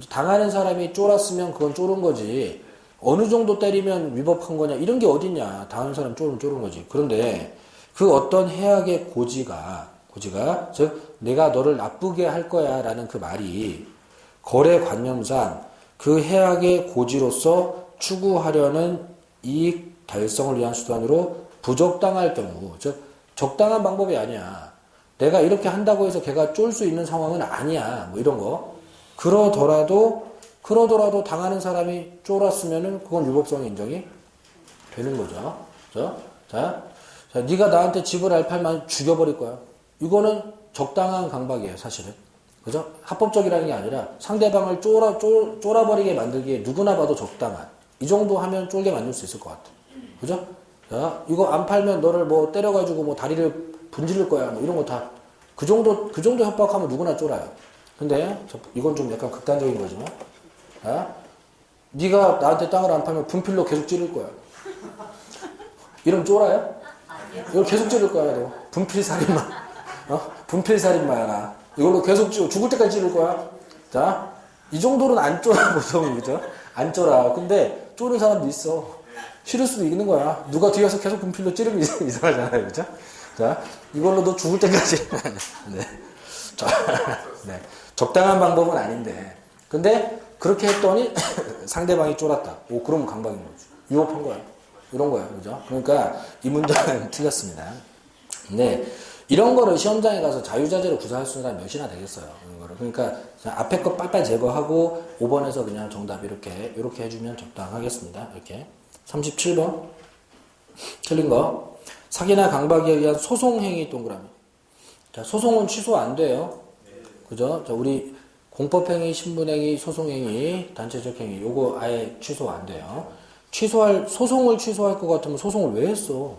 당하는 사람이 쫄았으면 그건 쫄은 거지 어느 정도 때리면 위법한 거냐 이런 게 어딨냐. 당하는 사람 쫄은 거지. 그런데 그 어떤 해악의 고지가 즉 내가 너를 나쁘게 할 거야 라는 그 말이 거래 관념상 그 해악의 고지로서 추구하려는 이익 달성을 위한 수단으로 부적당할 경우, 즉 적당한 방법이 아니야. 내가 이렇게 한다고 해서 걔가 쫄 수 있는 상황은 아니야. 뭐 이런 거. 그러더라도 당하는 사람이 쫄았으면은 그건 위법성이 인정이 되는 거죠. 그죠? 자, 네가 나한테 집을 알팔만 죽여버릴 거야. 이거는 적당한 강박이에요, 사실은. 그죠? 합법적이라는 게 아니라 상대방을 쫄아버리게 만들기에 누구나 봐도 적당한. 이 정도 하면 쫄게 만들 수 있을 것 같아. 그죠? 자, 이거 안 팔면 너를 뭐 때려가지고 뭐 다리를 분지를 거야. 뭐 이런 거 다. 그 정도 협박하면 누구나 쫄아요. 근데 이건 좀 약간 극단적인 거지만. 자, 네가 나한테 땅을 안 팔면 분필로 계속 찌를 거야. 이러면 쫄아요? 이걸 계속 찌를 거야, 너. 분필살인마. 분필살인마야, 나. 이걸로 계속 죽을 때까지 찌를 거야. 자, 이 정도는 안 쫄아, 보통, 그죠? 안 쫄아. 근데 쫄은 사람도 있어. 싫을 수도 있는 거야. 누가 뒤에서 계속 분필로 찌르면 이상하잖아요, 그죠? 자, 이걸로 너 죽을 때까지. 네. 네. 적당한 방법은 아닌데. 근데 그렇게 했더니 상대방이 쫄았다. 오, 그러면 강박인 거지. 위협한 거야. 이런 거예요. 그죠? 그러니까 이 문장은 틀렸습니다. 네. 이런 거를 시험장에 가서 자유자재로 구사할 수 있는 사람이 몇이나 되겠어요. 그러니까 앞에 거 빨빨 제거하고 5번에서 그냥 정답 이렇게 해주면 적당하겠습니다. 이렇게. 37번. 틀린 거. 사기나 강박에 의한 소송행위 동그라미. 자, 소송은 취소 안 돼요. 그죠? 자, 우리 공법행위, 신분행위, 소송행위, 단체적 행위. 요거 아예 취소 안 돼요. 소송을 취소할 것 같으면 소송을 왜 했어?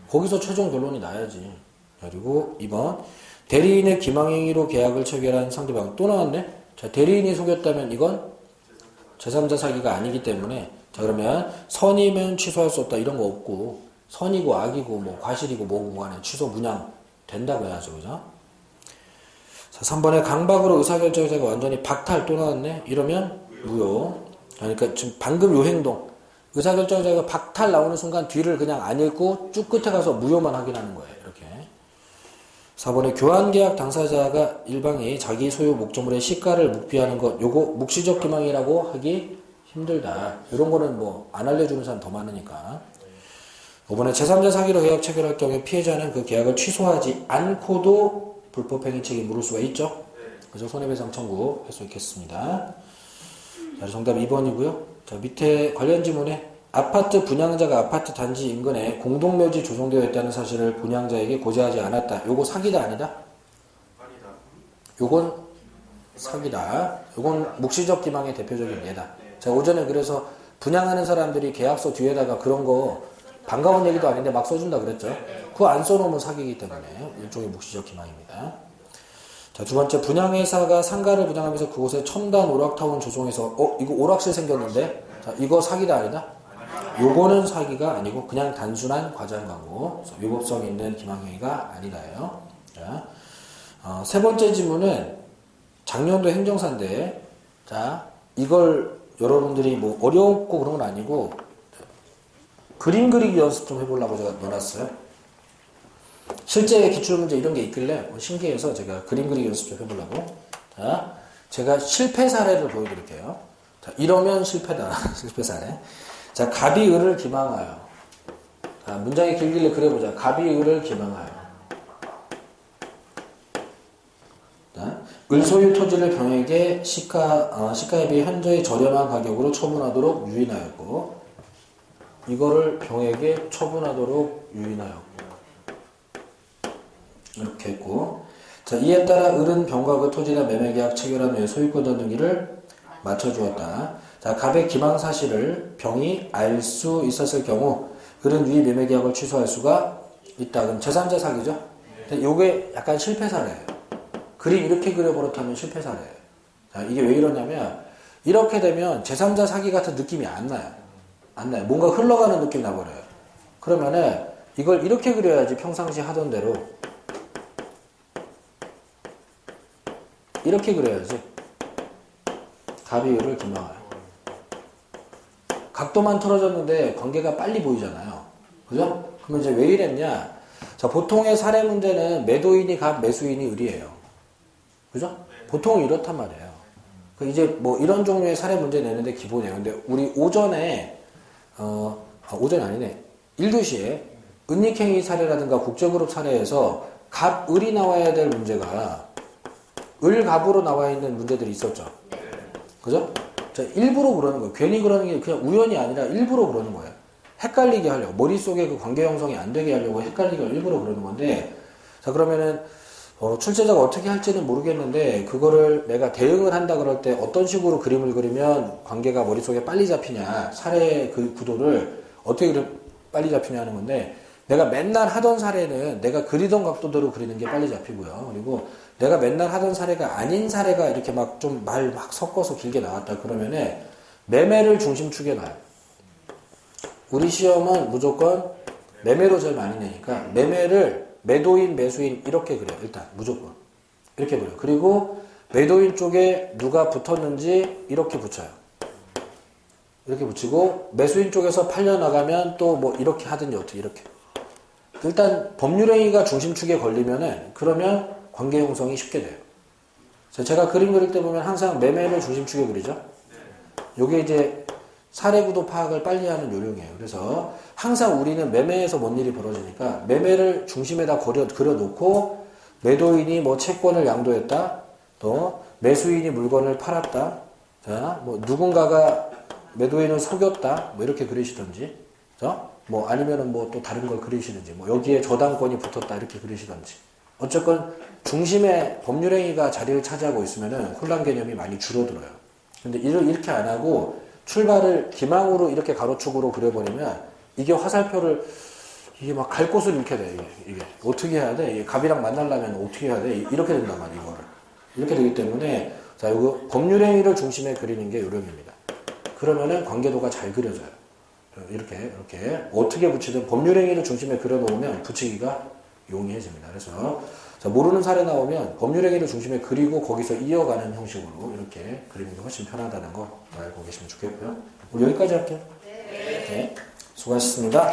거기서 최종 결론이 나야지. 그리고 2번. 대리인의 기망행위로 계약을 체결한 상대방. 또 나왔네? 자, 대리인이 속였다면 이건 제3자 사기가 아니기 때문에. 자, 그러면 선이면 취소할 수 없다. 이런 거 없고. 선이고 악이고 뭐 과실이고 뭐고 간에 취소 문양 된다고 해야죠. 그죠? 자, 3번에 강박으로 의사결정자가 완전히 박탈 또 나왔네? 이러면 무효. 그러니까 지금 방금 요 행동. 의사결정자가 박탈 나오는 순간 뒤를 그냥 안 읽고 쭉 끝에 가서 무효만 확인하는 거예요. 이렇게. 4번에 교환계약 당사자가 일방이 자기 소유 목적물의 시가를 묵비하는 것. 요거 묵시적 기망이라고 하기 힘들다. 이런 거는 뭐 안 알려주는 사람 더 많으니까. 5번에 제3자 사기로 계약 체결할 경우에 피해자는 그 계약을 취소하지 않고도 불법행위 책임 물을 수가 있죠. 그래서 손해배상 청구할 수 있겠습니다. 자, 정답 2번이고요. 자, 밑에 관련 지문에 아파트 분양자가 아파트 단지 인근에 공동묘지 조성되어 있다는 사실을 분양자에게 고지하지 않았다. 요거 사기다 아니다? 아니다. 요건 사기다. 요건 묵시적 기망의 대표적인 예다. 자, 오전에 그래서 분양하는 사람들이 계약서 뒤에다가 그런 거 반가운 얘기도 아닌데 막 써준다 그랬죠. 그거 안 써놓으면 사기이기 때문에 일종의 묵시적 기망입니다. 자, 두 번째, 분양회사가 상가를 분양하면서 그곳에 첨단 오락타운 조성해서 이거 오락실 생겼는데 자, 이거 사기다 아니다? 요거는 사기가 아니고 그냥 단순한 과장 광고. 위법성 있는 기망행위가 아니다예요. 자, 세 번째 질문은 작년도 행정사인데 자, 이걸 여러분들이 뭐 어렵고 그런 건 아니고 그림 그리기 연습 좀 해보려고 제가 넣어놨어요. 실제 기출문제 이런 게 있길래 신기해서 제가 그림 그리기 연습 좀 해보려고. 자, 제가 실패 사례를 보여드릴게요. 자, 이러면 실패다. 실패 사례. 자, 갑이 을을 기망하여. 자, 문장이 길길래 그려보자. 갑이 을을 기망하여. 자, 을 소유 토지를 병에게 시가에 비해 현저히 저렴한 가격으로 처분하도록 유인하였고, 이거를 병에게 처분하도록 유인하였고, 이렇게 했고, 자, 이에 따라 을은 병과 그 토지나 매매계약 체결한 후에 소유권 등기를 맞춰주었다. 자, 갑의 기망 사실을 병이 알 수 있었을 경우 을은 위 매매계약을 취소할 수가 있다. 그럼 제3자 사기죠? 요게 약간 실패 사례예요. 그림 이렇게 그려버렸다면 실패 사례예요. 자, 이게 왜 이러냐면 이렇게 되면 제3자 사기 같은 느낌이 안 나요. 안 나요. 뭔가 흘러가는 느낌이 나버려요. 그러면은 이걸 이렇게 그려야지. 평상시 하던 대로 이렇게 그려야지. 갑이 을을 기망하여. 각도만 틀어졌는데 관계가 빨리 보이잖아요. 그죠? 그러면 이제 왜 이랬냐? 자, 보통의 사례 문제는 매도인이 갑, 매수인이 을이에요. 그죠? 보통 이렇단 말이에요. 이제 뭐 이런 종류의 사례 문제 내는데 기본이에요. 근데 우리 오전에, 오전이 아니네. 1교시에 은닉행위 사례라든가 국제그룹 사례에서 갑, 을이 나와야 될 문제가 을, 갑으로 나와 있는 문제들이 있었죠. 그죠? 자, 일부러 그러는 거예요. 괜히 그러는 게 그냥 우연이 아니라 일부러 그러는 거예요. 헷갈리게 하려고. 머릿속에 그 관계 형성이 안 되게 하려고 헷갈리게 일부러 그러는 건데, 자, 그러면은, 출제자가 어떻게 할지는 모르겠는데, 그거를 내가 대응을 한다 그럴 때 어떤 식으로 그림을 그리면 관계가 머릿속에 빨리 잡히냐, 사례 그 구도를 어떻게 빨리 잡히냐 하는 건데, 내가 맨날 하던 사례는 내가 그리던 각도대로 그리는 게 빨리 잡히고요. 그리고 내가 맨날 하던 사례가 아닌 사례가 이렇게 막 좀 말 막 섞어서 길게 나왔다 그러면은 매매를 중심축에 놔요. 우리 시험은 무조건 매매로 제일 많이 내니까 매매를 매도인, 매수인 이렇게 그려요. 일단 무조건 이렇게 그려요. 그리고 매도인 쪽에 누가 붙었는지 이렇게 붙여요. 이렇게 붙이고 매수인 쪽에서 팔려나가면 또 뭐 이렇게 하든지 어떻게 이렇게. 일단 법률행위가 중심축에 걸리면은 그러면 관계 형성이 쉽게 돼요. 제가 그림 그릴 때 보면 항상 매매를 중심축에 그리죠. 요게 이제 사례구도 파악을 빨리 하는 요령이에요. 그래서 항상 우리는 매매에서 뭔 일이 벌어지니까 매매를 중심에다 그려놓고 매도인이 뭐 채권을 양도했다. 또 매수인이 물건을 팔았다. 자, 뭐 누군가가 매도인을 속였다. 뭐 이렇게 그리시던지. 뭐 아니면은 뭐 또 다른 걸 그리시든지. 뭐 여기에 저당권이 붙었다. 이렇게 그리시던지. 어쨌건 중심에 법률행위가 자리를 차지하고 있으면은 혼란 개념이 많이 줄어들어요. 근데 이렇게 안 하고 출발을 기망으로 이렇게 가로축으로 그려버리면 이게 화살표를 이게 막 갈 곳을 잃게 돼. 이게 어떻게 해야 돼? 이게 갑이랑 만나려면 어떻게 해야 돼? 이렇게 된단 말이야. 이거를 이렇게 되기 때문에 자, 이거 법률행위를 중심에 그리는 게 요령입니다. 그러면은 관계도가 잘 그려져요. 이렇게 어떻게 붙이든 법률행위를 중심에 그려놓으면 붙이기가 용이해집니다. 그래서 자, 모르는 사례 나오면 법률행위를 중심에 그리고 거기서 이어가는 형식으로 이렇게 그리는 게 훨씬 편하다는 거 알고 계시면 좋겠고요. 우리 여기까지 할게요. 네. 수고하셨습니다.